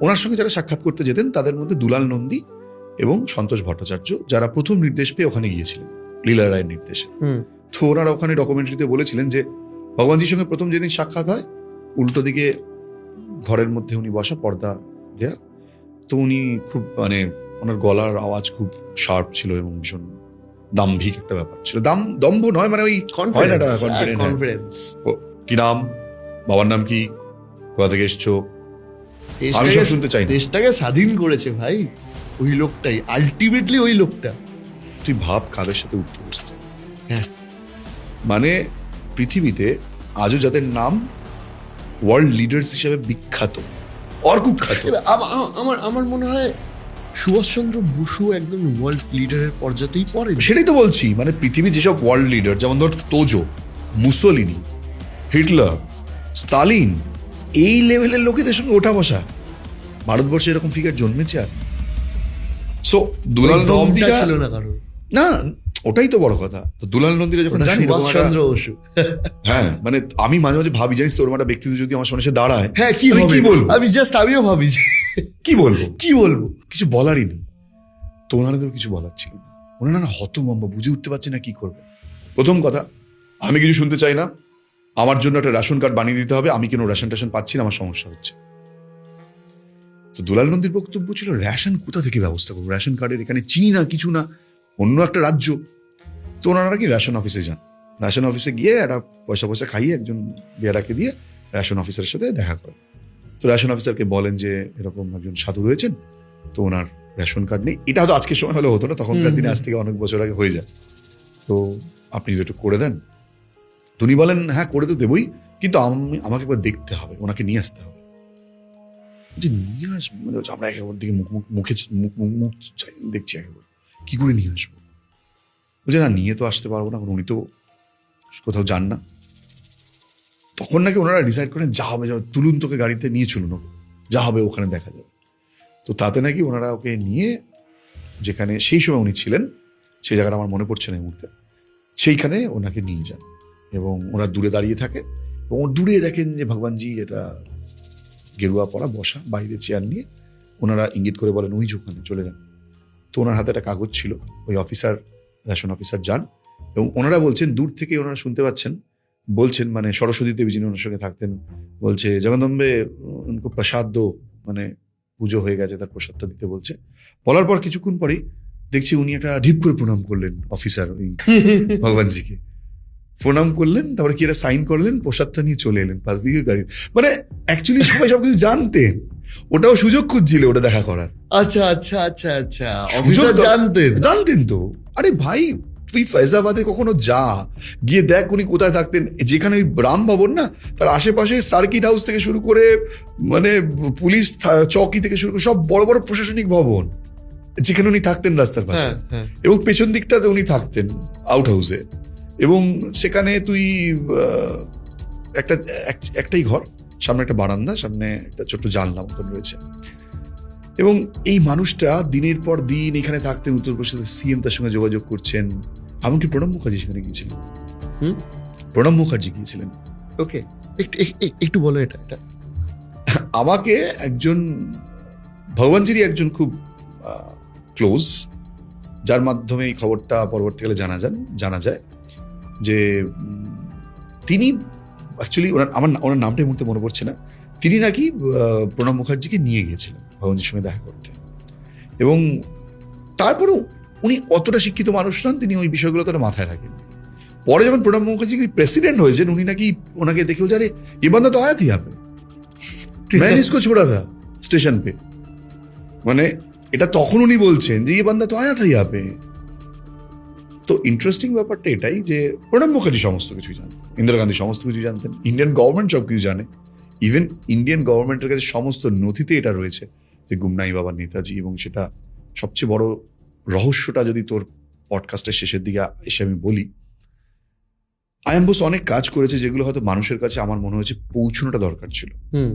ওনার সঙ্গে যারা সাক্ষাৎ করতে যেতেন তাদের মধ্যে দুলাল নন্দী এবং সন্তোষ ভট্টাচার্য, যারা প্রথম নির্দেশ পেয়ে ওখানে গিয়েছিলেন লীলা রায়ের নির্দেশে। তো ওনারা ওখানে ডকুমেন্টারিতে বলেছিলেন যে ভগবানজির সঙ্গে প্রথম যেদিন সাক্ষাৎ হয়, উল্টো দিকে ঘরের মধ্যে উনি বসা, পর্দা দেয়া, তো উনি খুব মানে ওনার গলার আওয়াজ খুব শার্প ছিল এবং ভীষণ দাম্ভিক একটা ব্যাপার ছিল। দম্ভ নয়, মানে ওই কনফিডেন্স। কি নাম, বাবার নাম কি, কোথা থেকে এসছো, আমি সব শুনতে চাই না। দেশটাকে স্বাধীন করেছে ভাই ওই লোকটাই, আলটিমেটলি ওই লোকটা। তুই ভাব কাদের সাথে উঠতে বসতে। হ্যাঁ, মানে পৃথিবীতে আজও যাদের নাম ওয়ার্ল্ড লিডার্স হিসেবে বিখ্যাত, অর্কুখ্যাত। আমার মনে হয় সুভাষচন্দ্র বসু একদম ওয়ার্ল্ড লিডারের পর্যাতেই পড়ে। সেটাই তো বলছি, মানে পৃথিবীর যেসব ওয়ার্ল্ড লিডার, যেমন ধর তোজো, মুসোলিনি, হিটলার, স্টালিন, এই লেভেলের লোকেদের সঙ্গে ওঠা বসা, ভারতবর্ষে এরকম ফিগার জন্মেছে আর। সো দুলাল নন্দীরা ছিল না কারণ, না, ওটাই তো বড় কথা। তো দুলাল নন্দীরা যখন জানি সুভাষচন্দ্র বসু, হ্যাঁ, মানে আমি মাঝে মাঝে ভাবি, জানিস তোর একটা ব্যক্তিত্ব যদি আমার সামনে এসে দাঁড়ায়, হ্যাঁ কি বলবো, আমিও ভাবি যে কি বলবো, কিছু বলারই নেই। তো ওনাদের কিছু বলার ছিল না, ওনারা হতভম্ব, বুঝে উঠতে পারছে না কি করবে। প্রথম কথা, আমি কিছু শুনতে চাই না, আমার জন্য একটা রেশন কার্ড বানিয়ে দিতে হবে, আমি কেন রেশন টেশন পাচ্ছি না, আমার সমস্যা হচ্ছে। তো দুলাল নন্দীর বক্তব্য ছিল রেশন কোথা থেকে ব্যবস্থা করবো, রেশন কার্ডের এখানে চিনি না, কিছু না, অন্য একটা রাজ্য। তো ওনারা কি রেশন অফিসে যান, রেশন অফিসে গিয়ে একটা পয়সা খাইয়ে একজন বেয়ারাকে দিয়ে রেশন অফিসারের সাথে দেখা করে। তো রেশন অফিসারকে বলেন যে এরকম একজন সাধু রয়েছেন, তো ওনার রেশন কার্ড নেই। এটা হয়তো আজকের সময় হলে হতো না, তখনকার দিনে আজ থেকে অনেক বছর আগে হয়ে যায়, তো আপনি যদি একটু করে দেন। তো উনি বলেন হ্যাঁ করে তো দেবই, কিন্তু আমাকে একবার দেখতে হবে, ওনাকে নিয়ে আসতে হবে। যে নিয়ে আসবো মানে আমরা একেবারে দিকে মুখ দেখছি, একেবারে কি করে নিয়ে আসবো? বলছে না, নিয়ে তো আসতে পারবো না, উনি তো কোথাও যান না। তখন নাকি ওনারা ডিসাইড করেন যা হবে, তুলুন তোকে গাড়িতে নিয়ে চলুন, যা হবে ওখানে দেখা যাবে। তো তাতে নাকি ওনারা ওকে নিয়ে, যেখানে সেই সময় উনি ছিলেন, সেই জায়গাটা আমার মনে পড়ছে না এই মুহূর্তে, সেইখানে ওনাকে নিয়ে যান এবং ওরা দূরে দাঁড়িয়ে থাকে এবং দূরে দেখেন যে ভগবানজি এটা গেরুয়া পরা বসা, বাইরে চেয়ার নিয়ে। ওনারা ইঙ্গিত করে বলেন ওই যে ওখানে চলে যান। তো ওনার হাতে একটা কাগজ ছিল, ওই অফিসার, রেশন অফিসার যান এবং ওনারা বলছেন, দূর থেকে ওনারা শুনতে পাচ্ছেন, বলছেন মানে সরস্বতী দেবী যিনি ওনার সঙ্গে থাকতেন, বলছে জগদম্বে উনকো প্রসাদ দো, মানে পুজো হয়ে গেছে, তার প্রসাদটা দিতে বলছে। বলার পর কিছুক্ষণ পরেই দেখছি উনি একটা ঢিপ করে প্রণাম করলেন অফিসার, ওই ভগবানজিকে প্রণাম করলেন, তারপরে কি একটা সাইন করলেন, প্রসাদটা নিয়ে চলে এলেন পাশ দিকে গাড়ি। মানে অ্যাকচুয়ালি সবাই সবকিছু জানতেন, ওটাও সুযোগ খুঁজছিল ওটা দেখা করার। আচ্ছা আচ্ছা আচ্ছা আচ্ছা, অফিসার জানতেন তো। আরে ভাই, তুই ফৈজাবাদে কখনো যা, গিয়ে দেখ উনি কোথায় থাকতেন। যেখানে ওই রাম ভবন না, তার আশেপাশে সার্কিট হাউস থেকে শুরু করে মানে পুলিশ চৌকি থেকে শুরু করে সব বড় বড় প্রশাসনিক ভবন, যেখানে উনি থাকতেন রাস্তার পাশে, এবং পেছন দিকটাতে উনি থাকতেন আউট হাউসে। এবং সেখানে তুই একটাই ঘর, সামনে একটা বারান্দা, সামনে একটা ছোট্ট জানলা মতন রয়েছে। এবং এই মানুষটা দিনের পর দিন এখানে থাকতেন, উত্তরপ্রদেশের সিএম তার সঙ্গে যোগাযোগ করছেন। এমনকি প্রণব মুখার্জি সেখানে গিয়েছিলেন, হুম। প্রণব মুখার্জি গিয়েছিলেন। ওকে, একটু বলো এটা। আমাকে একজন ভগবানজিরই একজন খুব ক্লোজ, যার মাধ্যমে এই খবরটা পরবর্তীকালে জানা যায় যে তিনি অ্যাকচুয়ালি ওনার নামটা এই মুহূর্তে মনে পড়ছে না, তিনি নাকি প্রণব মুখার্জিকে নিয়ে গিয়েছিলেন ভগবানজির সঙ্গে দেখা করতে। এবং তারপরেও উনি অতটা শিক্ষিত মানুষ নন, তিনি ওই বিষয়গুলো তো মাথায় রাখেন। পরে যখন প্রণব মুখার্জি প্রেসিডেন্ট হয়েছেন, উনি নাকি ওনাকে দেখে বলছে, আরে এ বান্দা তো আয়া থি यहाँ पे, मैंने इसको छोड़ा था स्टेशन पे। মানে এটা তখন উনি বলছেন যে এ বান্দা তো আয়া থা यहाँ पे। তো ইন্টারেস্টিং ব্যাপারটা এটাই যে প্রণব মুখার্জি সমস্ত কিছুই জানতেন, ইন্দিরা গান্ধী সমস্ত কিছু জানতেন, ইন্ডিয়ান গভর্নমেন্ট সব কিছু জানে। ইভেন ইন্ডিয়ান গভর্নমেন্টের কাছে সমস্ত নথিতে এটা রয়েছে যে গুমনাই বাবা নেতাজি। এবং সেটা সবচেয়ে বড় রহস্যটা যদি তোর পডকাস্টের শেষের দিকে এসে আমি বলি, আয়াম বোস অনেক কাজ করেছে যেগুলো হয়তো মানুষের কাছে আমার মনে হয়েছে পৌঁছানোটা দরকার ছিল।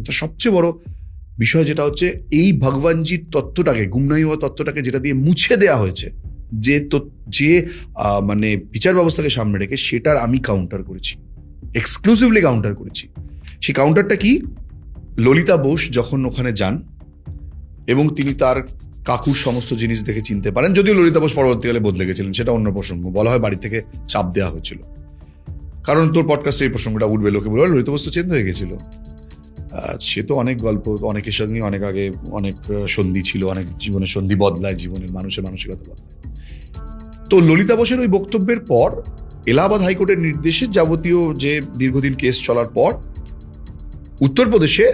তো সবচেয়ে বড় বিষয় যেটা হচ্ছে এই ভগবানজির তত্ত্বটাকে, গুমনাই বাবা তত্ত্বটাকে যেটা দিয়ে মুছে দেয়া হয়েছে, যে মানে বিচার ব্যবস্থাকে সামনে রেখে, সেটার আমি কাউন্টার করেছি, এক্সক্লুসিভলি কাউন্টার করেছি। সেই কাউন্টারটা কি, ললিতা বোস যখন ওখানে যান এবং তিনি তার কাকুর সমস্ত জিনিস দেখে চিনতে পারেন, যদিও ললিতা বোস পরবর্তীকালে বদলে গেছিলেন, সেটা অন্য প্রসঙ্গ। বলা হয় বাড়ি থেকে চাপ দেওয়া হয়েছিল, কারণ তোর পডকাস্টে এই প্রসঙ্গটা উঠবে, লোকে বলবে ললিতা বোস তো চেঞ্জ হয়ে গেছিল। সে তো অনেক গল্প, অনেকের সঙ্গে অনেক আগে অনেক সন্ধি ছিল, অনেক জীবনের সন্ধি বদলায়, জীবনের মানুষের মানসিকতা বদলায়। তো ললিতা বোসের ওই বক্তব্যের পর এলাহাবাদ হাইকোর্টের নির্দেশে যাবতীয় যে দীর্ঘদিন কেস চলার পর উত্তরপ্রদেশে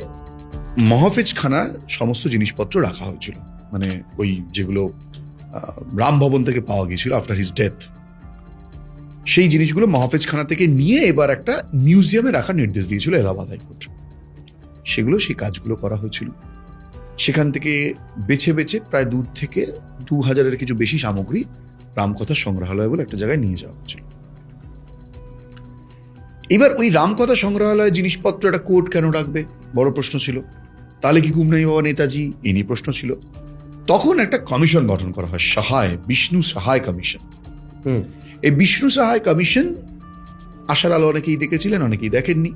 মহাফেজখানা সমস্ত জিনিসপত্র রাখা হয়েছিল, মানে ওই যেগুলো রাম ভবন থেকে পাওয়া গিয়েছিল আফটার হিজ ডেথ, সেই জিনিসগুলো মহাফেজখানা থেকে নিয়ে এবার একটা মিউজিয়ামে রাখার নির্দেশ দিয়েছিল এলাহাবাদ হাইকোর্ট। সেই কাজগুলো করা হয়েছিল। সেখান থেকে বেছে বেছে প্রায় 2,000 কিছু বেশি সামগ্রী রামকথা সংগ্রহালয় বলে একটা জায়গায় নিয়ে যাওয়া হয়েছিল। এবার ওই রামকথা সংগ্রহালয়ের জিনিসপত্র একটা কোর্ট কেন রাখবে, বড় প্রশ্ন ছিল। তাহলে কি গুমনাই বাবা নেতাজি, এই নিয়ে প্রশ্ন ছিল। তখন একটা কমিশন গঠন করা হয়, বিষ্ণু সাহায় কমিশন। এই বিষ্ণু সাহায় কমিশন আশার আলো অনেকেই দেখেছিলেন, অনেকেই দেখেননি।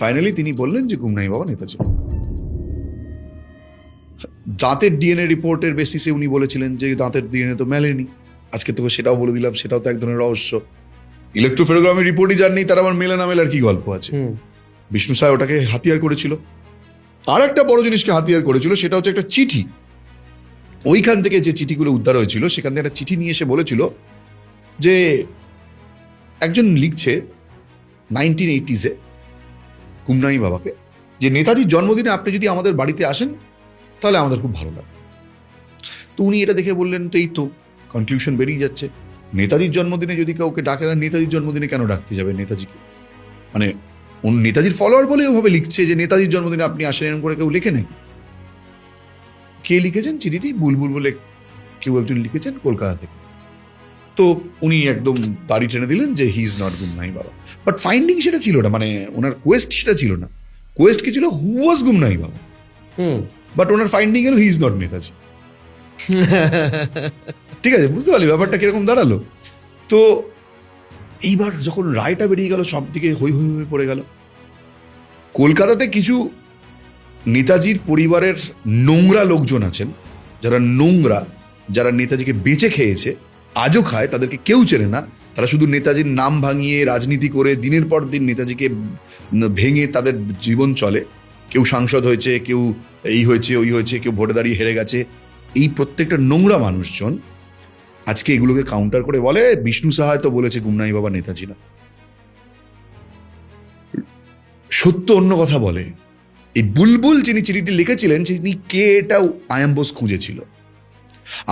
ফাইনালি তিনি বললেন যে গুমনাই বাবা নেতাজি। দাঁতের ডিএনএ রিপোর্টের বেসিসে উনি বলেছিলেন যে দাঁতের ডিএনএ তো মেলেনি। আজকে তোকে সেটাও বলে দিলাম, সেটাও তো এক ধরনের রহস্য। ইলেকট্রোফেরোগ্রামের রিপোর্টই জাননি, তার আবার মেলে না মেলার কি গল্প আছে? বিষ্ণু সাহায় ওটাকে হাতিয়ার করেছিল। আর একটা বড় জিনিসকে হাতিয়ার করেছিল, সেটা হচ্ছে একটা চিঠি। ওইখান থেকে যে চিঠিগুলো উদ্ধার হয়েছিল, সেখান থেকে একটা চিঠি নিয়ে এসে বলেছিল যে একজন লিখছে 1980s গুমনাই বাবাকে, যে নেতাজির জন্মদিনে আপনি যদি আমাদের বাড়িতে আসেন তাহলে আমাদের খুব ভালো লাগবে। তো উনি এটা দেখে বললেন, তো এই তো কনক্লুশন বেরিয়ে যাচ্ছে, নেতাজির জন্মদিনে যদি কাউকে ডাকে, নেতাজির জন্মদিনে কেন ডাকতে যাবে নেতাজিকে? মানে নেতাজির ফলোয়ার বলে ওভাবে লিখছে যে নেতাজির জন্মদিনে আপনি আসেন, এরকম করে কেউ লিখে নেই। কে লিখেছেন চিঠিটি? বুলবুল বলে কেউ একজন লিখেছেন কলকাতা থেকে। তো উনি একদম বাড়ি টেনে দিলেন যে হি ইজ নট গুমনাই বাবা। বাট ফাইন্ডিং সেটা ছিল না, মানে ওনার কোয়েস্ট সেটা ছিল না। কোয়েস্ট কি ছিল? হু ওয়াজ গুমনাই বাবা। বাট ওনার ফাইন্ডিং এলো হি ইজ নট নেতাজি। ঠিক আছে, বুঝতে পারলি ব্যাপারটা কিরকম দাঁড়ালো? তো এইবার যখন রায়টা বেরিয়ে গেল, সব দিকে হই হই হয়ে পড়ে গেল। কলকাতাতে কিছু নেতাজির পরিবারের নোংরা লোকজন আছেন, যারা নেতাজিকে বেঁচে খেয়েছে, আজও খায়, তাদেরকে কেউ চেনে না। তারা শুধু নেতাজির নাম ভাঙিয়ে রাজনীতি করে দিনের পর দিন নেতাজিকে ভেঙে তাদের জীবন চলে। কেউ সাংসদ হয়েছে, কেউ এই হয়েছে ওই হয়েছে, কেউ ভোটে দাঁড়িয়ে হেরে গেছে। এই প্রত্যেকটা নোংরা মানুষজন আজকে এগুলোকে কাউন্টার করে বলে বিষ্ণু সাহায় তো বলেছে গুমনাই বাবা নেতাজি না। সত্য অন্য কথা বলে। এই বুলবুল যিনি চিঠিটি লিখেছিলেন, তিনি কে, এটাও আয়াম বোস খুঁজেছিল।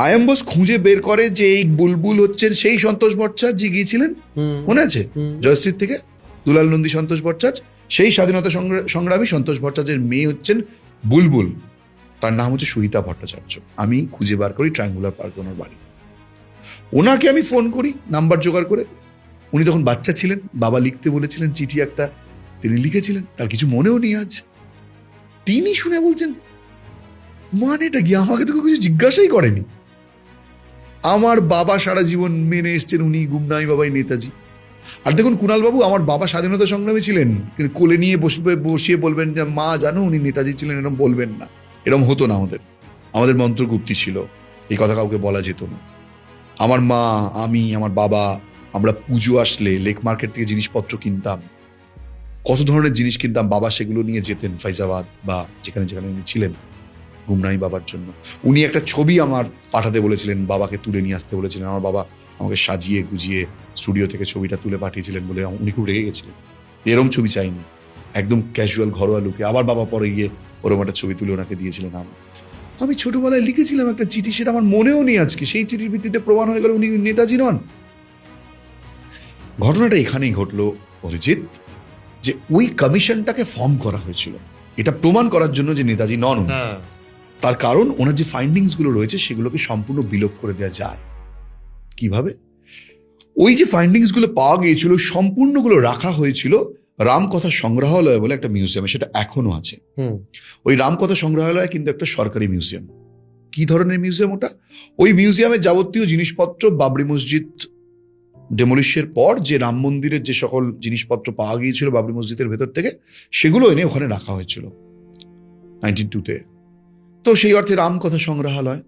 আয়াম বোস খুঁজে বের করে যে এই বুলবুল হচ্ছেন সেই সন্তোষ ভট্টাচার্য যে গিয়েছিলেন, মনে আছে, জয়শ্রীর থেকে দুলাল নন্দী সন্তোষ ভট্টাচার্য, সেই স্বাধীনতা সংগ্রামী সন্তোষ ভট্টাচার্যের মেয়ে হচ্ছেন বুলবুল। তার নাম হচ্ছে সুহিতা ভট্টাচার্য। আমি খুঁজে বার করি ট্রায়াঙ্গুলার পার্কে ওনার বাড়ি। ওনাকে আমি ফোন করি নাম্বার জোগাড় করে। উনি তখন বাচ্চা ছিলেন, বাবা লিখতে বলেছিলেন চিঠি একটা, তিনি লিখেছিলেন, তার কিছু মনেও নেই আজ। তিনি শুনে বলছেন, মানেটা কি? আমাকে তো কিছু জিজ্ঞাসাই করেনি। আমার বাবা সারা জীবন মেনে এসছেন উনি গুমনাই বাবাই নেতাজি। আর দেখুন কুণালবাবু, আমার বাবা স্বাধীনতা সংগ্রামী ছিলেন, কিন্তু কোলে নিয়ে বসিয়ে বলবেন যে মা জানো উনি নেতাজি ছিলেন, এরকম বলবেন না। এরকম হতো না। আমাদের মন্ত্রগুপ্তি ছিল, এই কথা কাউকে বলা যেত না। আমার মা, আমি, আমার বাবা, আমরা পুজো আসলে লেক মার্কেট থেকে জিনিসপত্র কিনতাম, কত ধরনের জিনিস কিনতাম, বাবা সেগুলো নিয়ে যেতেন ফাইজাবাদ বা যেখানে যেখানে উনি ছিলেন গুমনাহি বাবার জন্য। উনি একটা ছবি আমার পাঠাতে বলেছিলেন, বাবাকে তুলে নিয়ে আসতে বলেছিলেন। আমার বাবা আমাকে সাজিয়ে গুজিয়ে স্টুডিও থেকে ছবিটা তুলে পাঠিয়েছিলেন বলে উনি খুব রেগে গেছিলেন। এরম ছবি চাইনি, একদম ক্যাজুয়াল ঘরোয়া লুকে। আবার বাবা পরে গিয়ে ওরকম একটা ছবি তুলে ওনাকে দিয়েছিলেন। আমি ছোটবেলায় লিখেছিলাম একটা চিঠি, সেটা আমার মনেও নেই আজকে। সেই চিঠির ভিত্তিতে প্রমাণ হয়ে গেল উনি নেতাজি নন। ঘটনাটা এখানেই ঘটলো অরিজিৎ, যে ওই কমিশনটাকে ফর্ম করা হয়েছিল এটা প্রমাণ করার জন্য যে নেতাজি নন উনি। তার কারণ ওনার যে ফাইন্ডিংস গুলো রয়েছে সেগুলোকে সম্পূর্ণ বিলোপ করে দেওয়া যায় কিভাবে। ওই যে ফাইন্ডিংস গুলো পাওয়া গিয়েছিল সম্পূর্ণগুলো রাখা হয়েছিল রামকথা সংগ্রহালয় বলে একটা মিউজিয়ামে, সেটা এখনো আছে। ওই রামকথা সংগ্রহালয় কিন্তু একটা সরকারি মিউজিয়াম। কি ধরনের মিউজিয়াম ওটা? ওই মিউজিয়ামে যাবতীয় জিনিসপত্র বাবরি মসজিদ ডেমোলিশের পর যে রাম মন্দিরের যে সকল জিনিসপত্র পাওয়া গিয়েছিল বাবরি মসজিদের ভেতর থেকে, সেগুলো এনে ওখানে রাখা হয়েছিল 1992-তে। তো সেই অর্থে রামকথা সংগ্রহালয়,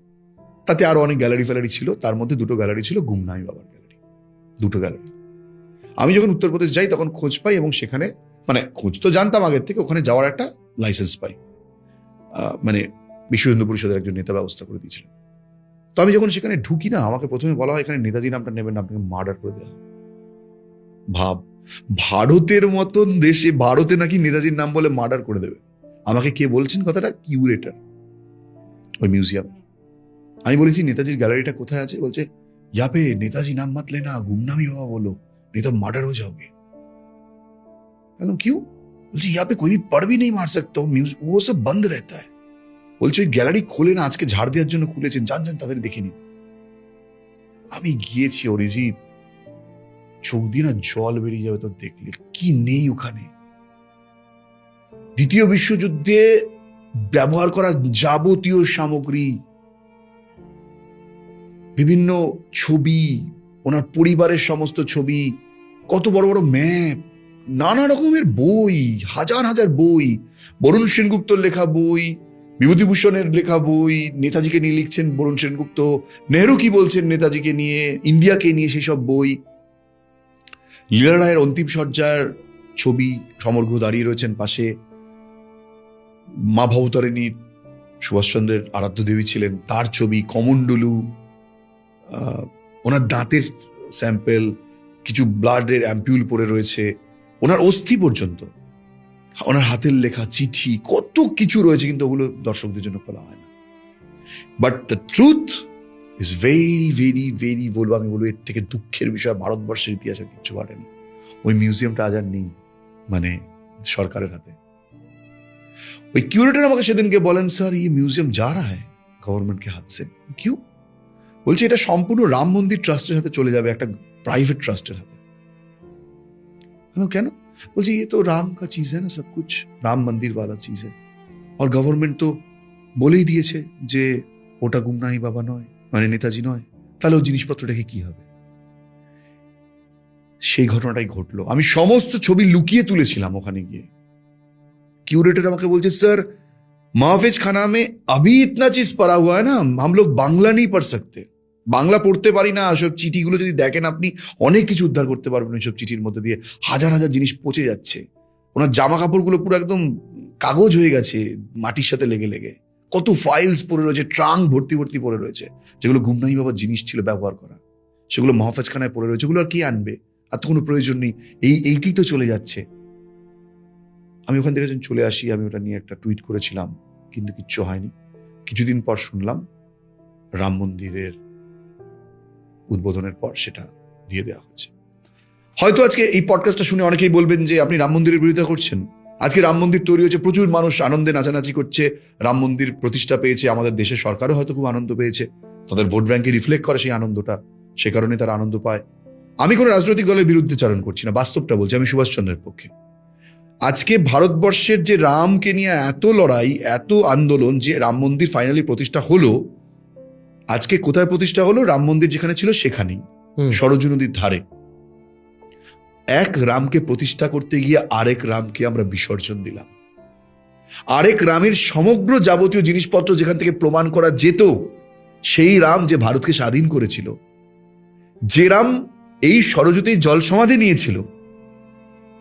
তাতে আরো অনেক গ্যালারি ফ্যালারি ছিল, তার মধ্যে দুটো গ্যালারি ছিল গুমনাহি বাবার গ্যালারি, দুটো গ্যালারি। আমি যখন উত্তরপ্রদেশ যাই তখন খোঁজ পাই, এবং সেখানে মানে খোঁজ তো জানতাম আগের থেকে, ওখানে যাওয়ার একটা লাইসেন্স পাই, মানে বিশ্ব হিন্দু পরিষদের একজন নেতা ব্যবস্থা করে দিয়েছিলেন। তো আমি যখন সেখানে ঢুকি না, আমাকে প্রথমে বলা হয় এখানে নেতাজি নামটা নেবেন না, আপনাকে মার্ডার করে দেওয়া। ভাব, ভারতের মতন দেশে, ভারতে নাকি নেতাজির নাম বলে মার্ডার করে দেবে। আমাকে কে বলছেন কথাটা? কিউরেটর ওই মিউজিয়াম। আমি বলেছি নেতাজির গ্যালারিটা কোথায় আছে? বলছে यहाँ पे नेताजी नाम मत लेना, गुमनामी बाबा बोलो, नहीं तो मर्डर हो जाओगे। क्यों? বলছি यहाँ पे कोई भी पढ़ भी नहीं मार सकता, वो सब बंद रहता है। বলছে ওই গ্যালারি খোলে না, আজকে ঝাড় দেওয়ার জন্য খুলেছেন, যান তাদের দেখে নিন। আমি গিয়েছি অরিজিৎ, চোখ দিয়ে না জল বেরিয়ে যাবে তো দেখলে। কি নেই ওখানে? দ্বিতীয় বিশ্বযুদ্ধে ব্যবহার করা যাবতীয় সামগ্রী, বিভিন্ন ছবি, ওনার পরিবারের সমস্ত ছবি, কত বড় বড় ম্যাপ, নানা রকমের বই, হাজার হাজার বই, বরুণ সেনগুপ্তর লেখা বই, বিভূতিভূষণের লেখা বই, নেতাজিকে নিয়ে লিখছেন বরুণ সেনগুপ্ত, নেহরু কি বলছেন নেতাজিকে নিয়ে, ইন্ডিয়াকে নিয়ে সেসব বই, লীলা রায়ের অন্তিম সজ্জার ছবি, সমর ঘোষ দাঁড়িয়ে রয়েছেন পাশে, মা ভবতারিণী সুভাষচন্দ্রের আরাধ্য দেবী ছিলেন তার ছবি, কমণ্ডলু, ওনার দাঁতের স্যাম্পেল, কিছু ব্লাডের অ্যাম্পিউল পড়ে রয়েছে, ওনার অস্থি পর্যন্ত, ওনার হাতের লেখা চিঠি, কত কিছু রয়েছে, কিন্তু ওগুলো দর্শকদের জন্য খোলা হয় না। But the truth is very very very, বলবো আমি বলবো এর থেকে দুঃখের বিষয় ভারতবর্ষের ইতিহাসে কিচ্ছু ঘটেনি। ওই মিউজিয়ামটা আজ আর নেই, মানে সরকারের হাতে। ওই কিউরেটর আমাকে সেদিনকে বলেন, স্যার ये म्यूजियम जा रहा है गवर्नमेंट के हाथ से। क्यों? বলছে এটা সম্পূর্ণ রাম মন্দির ট্রাস্টের হাতে চলে যাবে, একটা প্রাইভেট ট্রাস্টের হাতে। কেন? বলছে ये तो राम का चीज है ना, सब कुछ राम मंदिर वाला चीज है, और गवर्नमेंट তো বলেই দিয়েছে যে ওটা গুমনাহি বাবা নয়, মানে নেতাজি নয়, তাহলে ওই জিনিসপত্র রেখে কি হবে? সেই ঘটনাটাই ঘটলো। আমি সমস্ত ছবি লুকিয়ে তুলেছিলাম ওখানে গিয়ে। क्यूरेटर আমাকে বলছে, স্যার महफिज खाना में अभी इतना चीज पड़ा हुआ है ना, हम लोग बांग्ला नहीं पढ़ सकते, বাংলা পড়তে পারি না। সব চিঠিগুলো যদি দেখেন আপনি, অনেক কিছু উদ্ধার করতে পারবেন ওইসব চিঠির মধ্যে দিয়ে। হাজার হাজার জিনিস পচে যাচ্ছে, ওনার জামা কাপড়গুলো পুরো একদম কাগজ হয়ে গেছে মাটির সাথে লেগে লেগে, কত ফাইলস পড়ে রয়েছে, ট্রাঙ্ক ভর্তি ভর্তি পড়ে রয়েছে, যেগুলো গুমনাহি বাবার জিনিস ছিল ব্যবহার করা, সেগুলো মাহফিজ খানায় পড়ে রয়েছে। ওগুলো আর কি আনবে? আর তো কোনো প্রয়োজন নেই, এইটি তো চলে যাচ্ছে। আমি ওখান থেকে যখন চলে আসি, আমি ওটা নিয়ে একটা টুইট করেছিলাম, কিন্তু কিচ্ছু হয়নি। কিছুদিন পর শুনলাম রাম মন্দিরের উদ্বোধনের পর সেটা দিয়ে দেওয়া হচ্ছে। হয়তো আজকে এই পডকাস্টটা শুনে অনেকেই বলবেন যে আপনি রাম মন্দিরের বিরোধিতা করছেন। আজকে রাম মন্দির তৈরি হয়েছে, প্রচুর মানুষ আনন্দে নাচানাচি করছে, রাম মন্দির প্রতিষ্ঠা পেয়েছে, আমাদের দেশের সরকারও হয়তো খুব আনন্দ পেয়েছে, তাদের ভোট ব্যাংকে রিফ্লেক্ট করে সেই আনন্দটা, সে কারণে তারা আনন্দ পায়। আমি কোনো রাজনৈতিক দলের বিরুদ্ধে চারণ করছি না, বাস্তবটা বলছি, আমি সুভাষচন্দ্রের পক্ষে। আজকে ভারতবর্ষের যে রামকে নিয়ে এত লড়াই, এত আন্দোলন, যে রাম মন্দির ফাইনালি প্রতিষ্ঠা হলো, আজকে কোথায় প্রতিষ্ঠা হলো? রাম মন্দির যেখানে ছিল সেখানেই, সরজু নদীর ধারে। এক রামকে প্রতিষ্ঠা করতে গিয়ে আরেক রামকে আমরা বিসর্জন দিলাম। আরেক রামের সমগ্র যাবতীয় জিনিসপত্র যেখান থেকে প্রমাণ করা যেত, সেই রাম যে ভারতকে স্বাধীন করেছিল, যে রাম এই সরজুতেই জল সমাধি নিয়েছিল,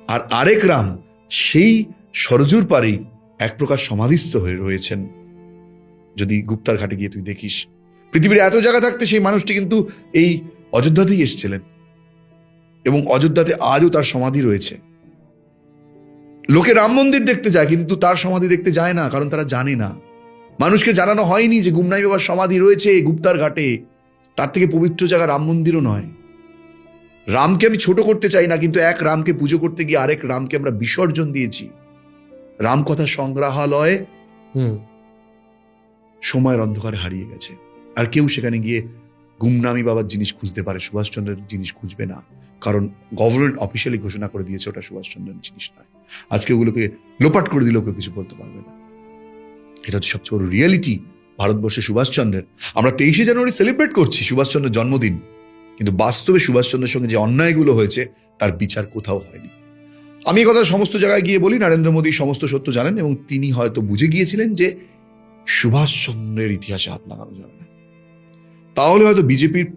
আর আরেক রাম সেই সরজুর পারেই এক প্রকার সমাধিস্থ হয়ে রয়েছেন। যদি গুপ্তার ঘাটে গিয়ে তুই দেখিস, পৃথিবীর এত জায়গা থাকতে সেই মানুষটি কিন্তু এই অযোধ্যাতেই এসেছিলেন, এবং অযোধ্যাতে আজও তার সমাধি রয়েছে। লোকে রাম মন্দির দেখতে যায়, কিন্তু তার সমাধি দেখতে যায় না, কারণ তারা জানে না। মানুষকে জানানো হয়নি যে গুমনাই বাবার সমাধি রয়েছে গুপ্তার ঘাটে। তার থেকে পবিত্র জায়গা রাম মন্দিরও নয়। রামকে আমি ছোট করতে চাই না, কিন্তু এক রামকে পুজো করতে গিয়ে আরেক রামকে আমরা বিসর্জন দিয়েছি। রামকথা সংগ্রহালয় সময়ের অন্ধকারে হারিয়ে গেছে, আর কেউ সেখানে গিয়ে গুমনামি বাবার জিনিস খুঁজতে পারে, সুভাষচন্দ্রের জিনিস খুঁজবে না, কারণ গভর্নমেন্ট অফিসিয়ালি ঘোষণা করে দিয়েছে ওটা সুভাষচন্দ্রের জিনিস নয়। আজকে ওগুলোকে লোপাট করে দিলেও কেউ কিছু বলতে পারবে না। এটা হচ্ছে সবচেয়ে বড় রিয়েলিটি ভারতবর্ষে সুভাষচন্দ্রের। আমরা 23শে জানুয়ারি সেলিব্রেট করছি সুভাষচন্দ্রের জন্মদিন, কিন্তু বাস্তবে সুভাষচন্দ্রের সঙ্গে যে অন্যায়গুলো হয়েছে তার বিচার কোথাও হয়নি। আমি এই কথা সমস্ত জায়গায় গিয়ে বলি, নরেন্দ্র মোদী সমস্ত সত্য জানেন, এবং তিনি হয়তো বুঝে গিয়েছিলেন যে সুভাষচন্দ্রের ইতিহাসে হাত লাগানো যাবে না। তাহলে হয়তো বিজেপির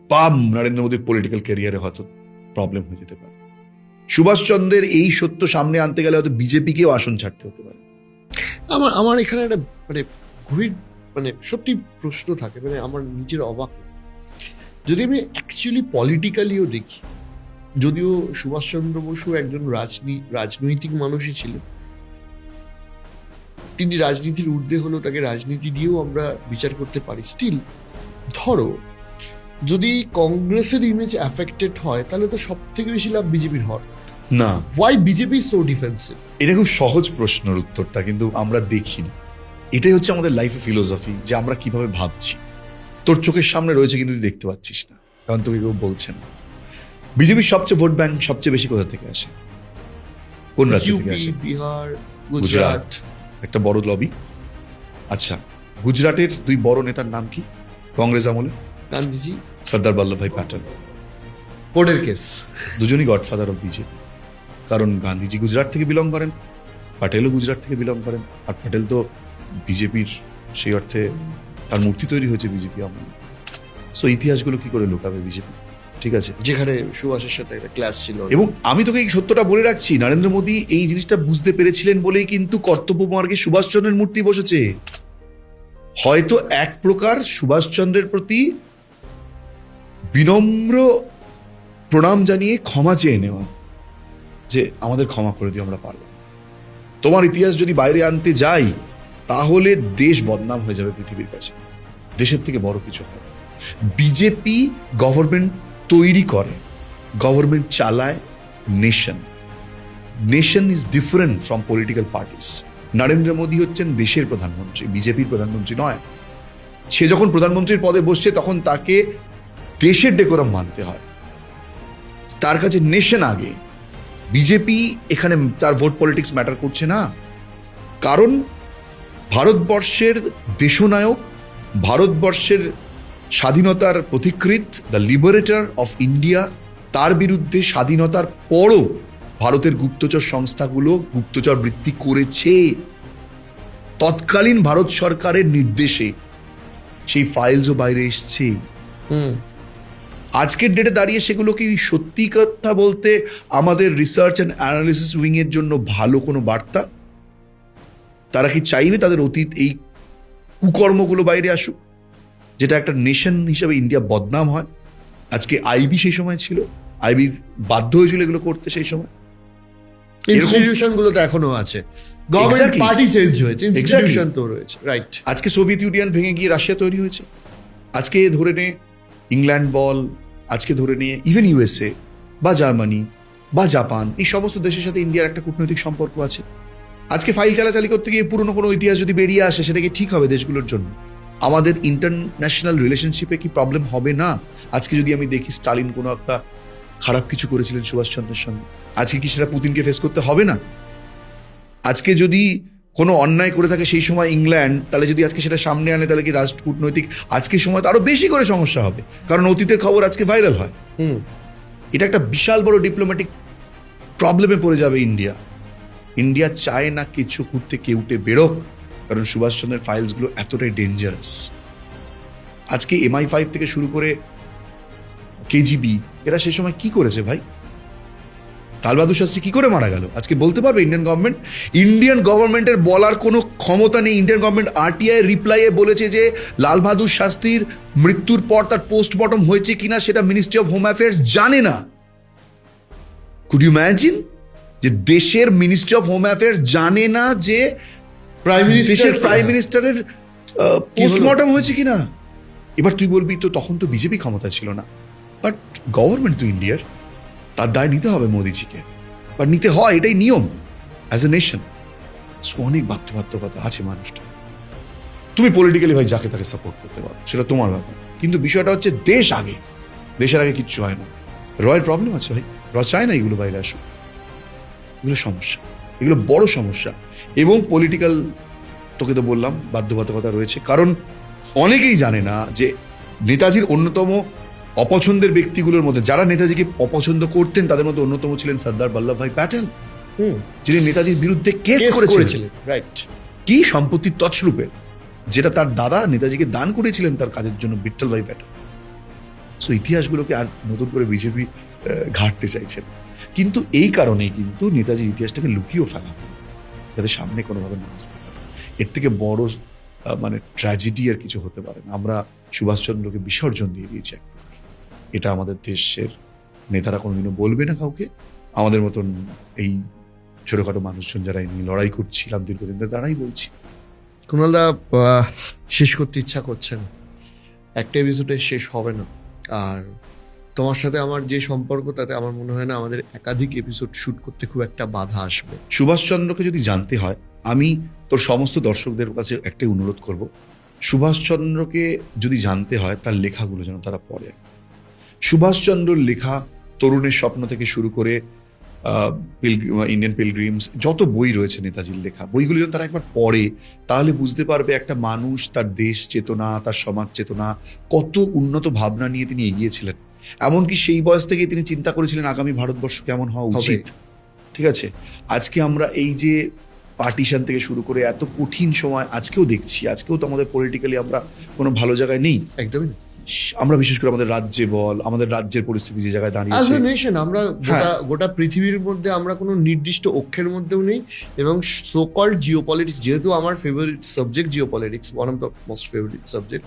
পাম নরেন্দ্র মোদীর পলিটিক্যাল ক্যারিয়ারে হয়তো প্রবলেম হয়ে যেতে পারে। সুভাষচন্দ্রের এই সত্য সামনে আনতে গেলে হয়তো বিজেপিকেও আসন ছাড়তে হতে পারে। আমার এখানে একটা গভীর সত্যি প্রশ্ন থাকে, আমার নিজের অবাক। যদি আমি অ্যাকচুয়ালি পলিটিক্যালিও দেখি, যদিও সুভাষচন্দ্র বসু একজন রাজনৈতিক মানুষই ছিল, তিনি রাজনীতির ঊর্ধ্বে হলেও তাকে রাজনীতি দিয়েও আমরা বিচার করতে পারি। স্টিল ধরো যদি কংগ্রেসের ইমেজ অ্যাফেক্টেড হয়, তাহলে তো সব থেকে বেশি লাভ বিজেপির হওয়ার না। Why BJP so defensive? এটা খুব সহজ প্রশ্নের উত্তরটা, কিন্তু আমরা দেখি না। এটাই হচ্ছে আমাদের লাইফে ফিলোসফি, যে আমরা কিভাবে ভাবছি। তোর চোখের সামনে রয়েছে কিন্তু তুই দেখতে পাচ্ছিস না, কারণ তোকে কেউ বলছে না। বিজেপির সবচেয়ে ভোট ব্যাংক সবচেয়ে বেশি কোথা থেকে আসে? কোন রাজ্য থেকে আসে? বিহার, গুজরাট, একটা বড় লবি। আচ্ছা, গুজরাটের দুই বড় নেতার নাম কি কংগ্রেস আমলে? গান্ধীজি, সর্দার বল্লভভাই প্যাটেল। কোর্টের কেস, দুজনই গডফাদার অফ বিজেপি, কারণ গান্ধীজি গুজরাট থেকে বিলং করেন, প্যাটেলও গুজরাট থেকে বিলং করেন। আর প্যাটেল তো বিজেপির সেই অর্থে তার মূর্তি তৈরি হয়েছে বিজেপি আমলে। সো ইতিহাসগুলো কি করে লুকাবে বিজেপি? ঠিক আছে, যেখানে সুভাষের সাথে একটা ক্লাস ছিল। এবং আমি তোকে এই সত্যটা বলে রাখছি, নরেন্দ্র মোদী এই জিনিসটা বুঝতে পেরেছিলেন বলেই কিন্তু কর্তব্য মার্গে সুভাষচন্দ্রের মূর্তি বসেছে। হয়তো এক প্রকার সুভাষচন্দ্রের প্রতি বিনম্র প্রণাম জানিয়ে ক্ষমা চেয়ে নেওয়া, যে আমাদের ক্ষমা করে দিও, আমরা পারলাম। তোমার ইতিহাস যদি বাইরে আনতে যাই, তাহলে দেশ বদনাম হয়ে যাবে পৃথিবীর কাছে। দেশের থেকে বড় কিছু হবে। বিজেপি গভর্নমেন্ট তৈরি করে, গভর্নমেন্ট চালায় nation. Nation is different from political parties. Narendra Modi হচ্ছেন দেশের প্রধানমন্ত্রী, বিজেপির প্রধানমন্ত্রী নয়। সে যখন প্রধানমন্ত্রীর পদে বসছে, তখন তাকে দেশের ডেকোরাম মানতে হয়, তার কাছে নেশন আগে। বিজেপি এখানে তার ভোট পলিটিক্স ম্যাটার করছে না, কারণ ভারতবর্ষের দেশনায়ক, ভারতবর্ষের স্বাধীনতার পথিকৃৎ, দ্য লিবারেটর অফ ইন্ডিয়া, তার বিরুদ্ধে স্বাধীনতার পরও ভারতের গুপ্তচর সংস্থাগুলো গুপ্তচর বৃত্তি করেছে। তৎকালীন ভারত সরকারের নির্দেশে সেই ফাইলসও বাইরে এসছে। আজকের ডেটে দাঁড়িয়ে সেগুলো কি সত্যি কথা বলতে আমাদের রিসার্চ অ্যান্ড অ্যানালিসিস উইং এর জন্য ভালো কোনো বার্তা? তারা কি চাইবে তাদের অতীত এই কুকর্মগুলো বাইরে আসুক, যেটা একটা নেশন হিসেবে ইন্ডিয়া বদনাম হয়? আজকে আইবি সেই সময় ছিল, আইবির বাধ্য হয়েছিল এগুলো করতে সেই সময়। ইনস্টিটিউশন গুলো তো এখনো আছে, গভর্নমেন্ট পার্টি চেঞ্জ হয়েছে, ইনস্টিটিউশন তো রয়েছে, রাইট। আজকে সোভিয়েত ইউনিয়ন ভেঙে গিয়ে রাশিয়া তৈরি হয়েছে। আজকে ধরে নে ইংল্যান্ড বল, আজকে ধরে নিয়ে ইভেন ইউএসএ বা জার্মানি বা জাপান, এই সমস্ত দেশের সাথে ইন্ডিয়ার একটা কূটনৈতিক সম্পর্ক আছে। আজকে ফাইল চালাচালি করতে গিয়ে পুরনো কোনো ইতিহাস যদি বেরিয়ে আসে, সেটা কি ঠিক হবে দেশগুলোর জন্য? আমাদের ইন্টারন্যাশনাল রিলেশনশিপে কি প্রবলেম হবে না? আজকে যদি আমি দেখি স্টালিন কোনো একটা খারাপ কিছু করেছিলেন সুভাষচন্দ্রের সঙ্গে, আজকে কি সেটা পুতিনকে ফেস করতে হবে না? আজকে যদি কোনো অন্যায় করে থাকে সেই সময় ইংল্যান্ড, তাহলে যদি আজকে সেটা সামনে আনে, তাহলে কি রাষ্ট্র কূটনৈতিক আজকের সময় তো আরো বেশি করে সমস্যা হবে, কারণ অতীতের খবর আজকে ভাইরাল হয়। এটা একটা বিশাল বড় ডিপ্লোম্যাটিক প্রবলেমে পড়ে যাবে ইন্ডিয়া। ইন্ডিয়া চায় না কিছু করতে কেউটে বেরোক, কারণ সুভাষচন্দ্রের ফাইলসগুলো এতটাই ডেঞ্জারাস। আজকে MI5 থেকে শুরু করে KGB এরা সে সময় কি করেছে ভাই? লাল বাহাদুর শাস্ত্রী কি করে মারা গেল আজকে বলতে পারবে ইন্ডিয়ান গভর্নমেন্টের বলার কোনো ক্ষমতা নেই। ইন্ডিয়ান গভর্নমেন্ট RTI রিপ্লাইয়ে বলেছে যে লাল বাহাদুর শাস্ত্রীর মৃত্যুর পর তার পোস্টমর্টম হয়েছে কিনা সেটা মিনিস্ট্রি অফ হোম অ্যাফেয়ার্স জানে না। কুড ইউ ইম্যাজিন যে দেশের মিনিস্ট্রি অফ হোম অ্যাফেয়ার্স জানে না যে দেশের প্রাইম মিনিস্টারের পোস্টমর্টম হয়েছে কিনা? এবার তুই বলবি তো তখন তো বিজেপি ক্ষমতা ছিল না, বাট গভর্নমেন্ট তো ইন্ডিয়ার, তার দায় নিতে হবে মোদিজিকে, বাট নিতে হয়, এটাই নিয়ম অ্যাজ এ নেশন। সো অনেক বাধ্যবাধকতা আছে মানুষটা। তুমি পলিটিক্যালি ভাই যাকে তাকে সাপোর্ট করতে পারো, সেটা তোমার ব্যাপার, কিন্তু বিষয়টা হচ্ছে দেশ আগে, দেশের আগে কিচ্ছু হয় না। রয়ের প্রবলেম আছে ভাই, র চায় না এগুলো বাইরে আসুক, এগুলো সমস্যা, এগুলো বড় সমস্যা। এবং পলিটিক্যাল, তোকে তো বললাম বাধ্যবাধকতা রয়েছে, কারণ অনেকেই জানে না যে নেতাজির অন্যতম অপছন্দের ব্যক্তিগুলোর মধ্যে, যারা নেতাজিকে অপছন্দ করতেন তাদের মধ্যে অন্যতম ছিলেন সর্দার বল্লভভাই প্যাটেল, যিনি নেতাজির বিরুদ্ধে কেস করেছিলেন, রাইট, কি সম্পত্তির তছরূপের, যেটা তার দাদা নেতাজিকে দান করেছিলেন তার কাজের জন্য, বিঠ্ঠলভাই প্যাটেল। সো ইতিহাসগুলোকে আর নতুন করে বিজেপি ঘাঁটতে চাইছেন, কিন্তু এই কারণেই কিন্তু নেতাজির ইতিহাসটাকে লুকিয়েও ফেলা, যাতে সামনে কোনোভাবে না আসতে পারে। এর থেকে বড় মানে ট্র্যাজেডি আর কিছু হতে পারে না। আমরা সুভাষচন্দ্রকে বিসর্জন দিয়ে দিয়েছি এক প্রকার। এটা আমাদের দেশের নেতারা কোনোদিনও বলবে না কাউকে। আমাদের মতন এই ছোটখাটো মানুষজন যারা এই নিয়ে লড়াই করছিলাম দীর্ঘদিন ধরে, তারাই বলছি। কুণালদা, শেষ করতে ইচ্ছা করছে না, একটা এপিসোডে শেষ হবে না। আর তোমার সাথে আমার যে সম্পর্ক, তাতে আমার মনে হয় না আমাদের একাধিক এপিসোড শুট করতে খুব একটা বাধা আসবে। সুভাষচন্দ্রকে যদি জানতে হয়, আমি তোর সমস্ত দর্শকদের কাছে একটাই অনুরোধ করব, সুভাষচন্দ্রকে যদি জানতে হয় তার লেখাগুলো যেন তারা পড়ে। সুভাষচন্দ্রর লেখা তরুণের স্বপ্ন থেকে শুরু করে ইন্ডিয়ান পিলগ্রিমস, যত বই রয়েছে নেতাজির লেখা, বইগুলো যখন তারা একবার পড়ে, তাহলে বুঝতে পারবে একটা মানুষ তার দেশ চেতনা, তার সমাজ চেতনা, কত উন্নত ভাবনা নিয়ে তিনি এগিয়েছিলেন। এমনকি সেই বয়স থেকে তিনি চিন্তা করেছিলেন আগামী ভারতবর্ষ কেমন হওয়া উচিত। ঠিক আছে, আজকে আমরা এই যে পার্টিশন থেকে শুরু করে এত কঠিন সময় আজকেও দেখছি, আজকেও তো আমাদের পলিটিক্যালি আমরা কোনো ভালো জায়গায় নেই, একদমই। আমরা বিশেষ করে আমাদের রাজ্যে বল, আমাদের রাজ্যের পরিস্থিতি যে জায়গায় দাঁড়িয়েছে, নেশন আমরা গোটা পৃথিবীর মধ্যে আমরা কোনো নির্দিষ্ট অক্ষের মধ্যেও নেই। এবং সো কল্ড জিওপলিটিক্স, যেহেতু আমার favourite subject geopolitics, one of the most favourite subject,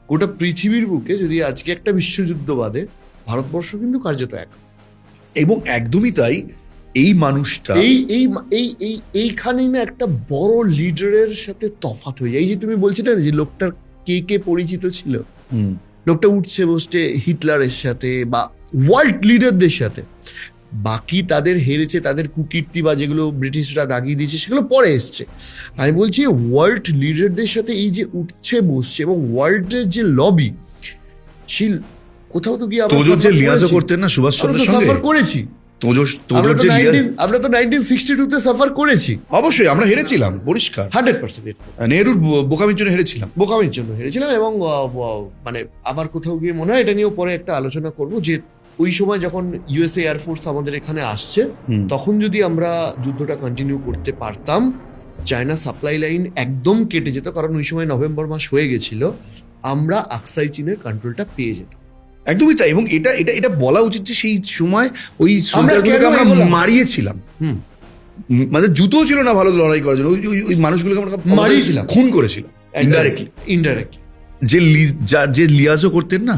গোটা পৃথিবীর বুকে যদি আজকে একটা বিশ্বযুদ্ধ বাদে, ভারতবর্ষ কিন্তু কার্যত এক। এবং একদমই তাই, এই মানুষটা এইখানেই না একটা বড় লিডারের সাথে তফাৎ হয়ে যায়। এই যে তুমি বলছিলে না যে লোকটার কে পরিচিত ছিল, লোকটা উঠছে বসছে হিটলারের সাথে বা ওয়ার্ল্ড লিডারদের সাথে, বাকি তাদের হেরেছে, তাদের কুকীর্তি বা যেগুলো ব্রিটিশরা দাগিয়ে দিয়েছে সেগুলো পরে এসছে। আমি বলছি ওয়ার্ল্ড লিডারদের সাথে এই যে উঠছে বসছে, এবং ওয়ার্ল্ডের যে লবি, সেই কোথাও তো গিয়ে তোজোর যে লিয়াজও করতেন না সুভাষচন্দ্রের সঙ্গে, সাফার করেছি। আমরা তো 1962 সাফার করেছি। অবশ্যই আমরা হেরেছিলাম, পরিষ্কার 100%। নেহরুর বোকামির জন্য হেরেছিলাম। এবং মানে আবার কোথাও গিয়ে মনে হয় এটা নিয়েও পরে একটা আলোচনা করব, যে ওই সময় যখন USA এয়ারফোর্স আমাদের এখানে আসছে, তখন যদি আমরা যুদ্ধটা কন্টিনিউ করতে পারতাম, চায়না সাপ্লাই লাইন একদম কেটে যেত, কারণ ওই সময় নভেম্বর মাস হয়ে গেছিল, আমরা আকসাই চীনের কন্ট্রোলটা পেয়ে যেতাম। একদমই তাই। এবং এটা এটা এটা বলা উচিত যে সেই সময় ওই সোলজারগুলোকে আমরা মারিয়েছিলাম, মানে জুতোও ছিল না ভালো লড়াই করার জন্য, ওই মানুষগুলোকে আমরা মারিয়েছিলাম, খুন করেছিলাম ইনডাইরেক্টলি। যে লিয়াজও করতেন না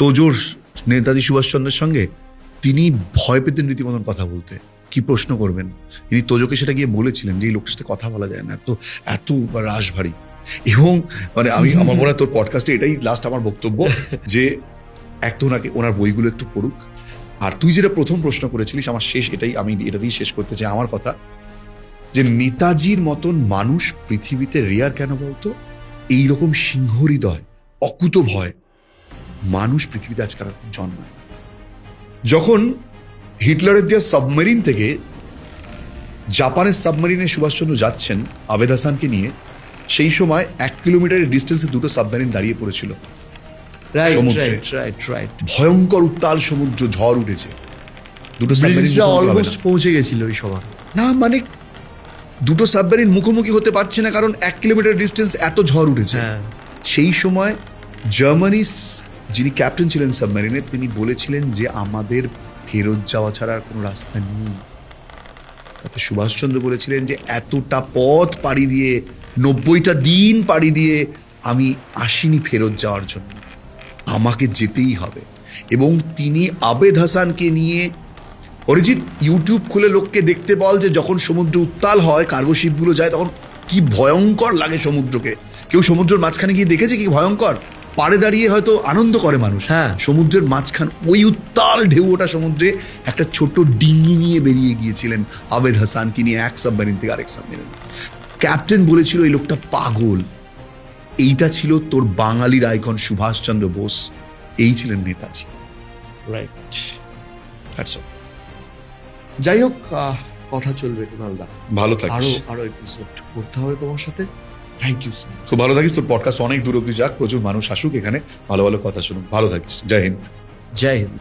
তোজোর নেতাজি সুভাষচন্দ্রের সঙ্গে, তিনি ভয় পেতেন রীতিমতন কথা বলতে। কি প্রশ্ন করবেন, তিনি তোজোকে সেটা গিয়ে বলেছিলেন যে এই লোকটার সাথে কথা বলা যায় না, এত রাশ ভারী। এবং মানে আমার মনে হয় তোর পডকাস্টে এটাই লাস্ট আমার বক্তব্য, যে এক তো ওনার বইগুলো একটু পড়ুক। আর তুই যেটা প্রথম প্রশ্ন করেছিলিস, আমার শেষ এটাই, আমি এটা দিয়ে শেষ করতে চাই আমার কথা, যে নেতাজির মতন মানুষ পৃথিবীতে রেয়ার কেন বলতো? এইরকম সিংহ হৃদয়, অকুত ভয় মানুষ পৃথিবীতে আজকাল জন্মায়। যখন হিটলারের দেওয়া সাবমেরিন থেকে জাপানের সাবমেরিনে সুভাষচন্দ্র যাচ্ছেন আবেদ হাসানকে নিয়ে, সেই সময় 1 কিলোমিটারের ডিস্টেন্সে দুটো সাবমেরিন দাঁড়িয়ে পড়েছিল সমুদ্রে। ভয়ঙ্কর উত্তাল সমুদ্র, ঝড় উঠেছে। দুটো সাবমেরিন ব্রিটিশরা অলমোস্ট পৌঁছে গেছিল ওই সময়। না মানে দুটো সাবমেরিন মুখোমুখি হতে পারছে না, কারণ 1 কিলোমিটার ডিস্টেন্স, এত ঝড় উঠেছে। হ্যাঁ, সেই সময় জার্মানির যিনি ক্যাপ্টেন ছিলেন সাবমেরিনের, তিনি বলেছিলেন যে আমাদের ফেরত যাওয়া ছাড়া আর কোনো রাস্তা নেই। তাতে সুভাষচন্দ্র বলেছিলেন যে এতটা পথ পাড়ি দিয়ে, 90টা দিন পাড়ি দিয়ে আমি আসিনি ফেরত যাওয়ার জন্য, আমাকে যেতেই হবে। এবং তিনি আবেদ হাসানকে নিয়ে, অরিজিৎ ইউটিউব খুলে লোককে দেখতে বল যে যখন সমুদ্র উত্তাল হয়, কার্গো শিপগুলো যায়, তখন কি ভয়ঙ্কর লাগে সমুদ্রকে। কেউ সমুদ্রের মাঝখানে গিয়ে দেখেছে কি ভয়ঙ্কর? পাড়ে দাঁড়িয়ে হয়তো আনন্দ করে মানুষ, হ্যাঁ। সমুদ্রের মাঝখান ওই উত্তাল ঢেউ ওঠা সমুদ্রে একটা ছোট ডিঙ্গি নিয়ে বেরিয়ে গিয়েছিলেন আবেদ হাসানকে নিয়ে, এক সাবমেরিন থেকে আরেক সাবমেরিন। ক্যাপ্টেন বলেছিল এই লোকটা পাগল। এইটা ছিল তোর বাঙালির আইকন সুভাষচন্দ্র বোস, এই ছিলেন নেতাজি। রাইট। That's all. যাই হোক, কথা চলবে কুণালদা, ভালো আরো থাকিস, আরো এপিসোড করতে হবে তোমার সাথে। Thank you so much. খুব ভালো থাকিস। তোর পডকাস্ট অনেক দূর অব্দি যাক, প্রচুর মানুষ আসুক এখানে, ভালো ভালো কথা শুনুক। ভালো থাকিস, জয় হিন্দ। জয় হিন্দ।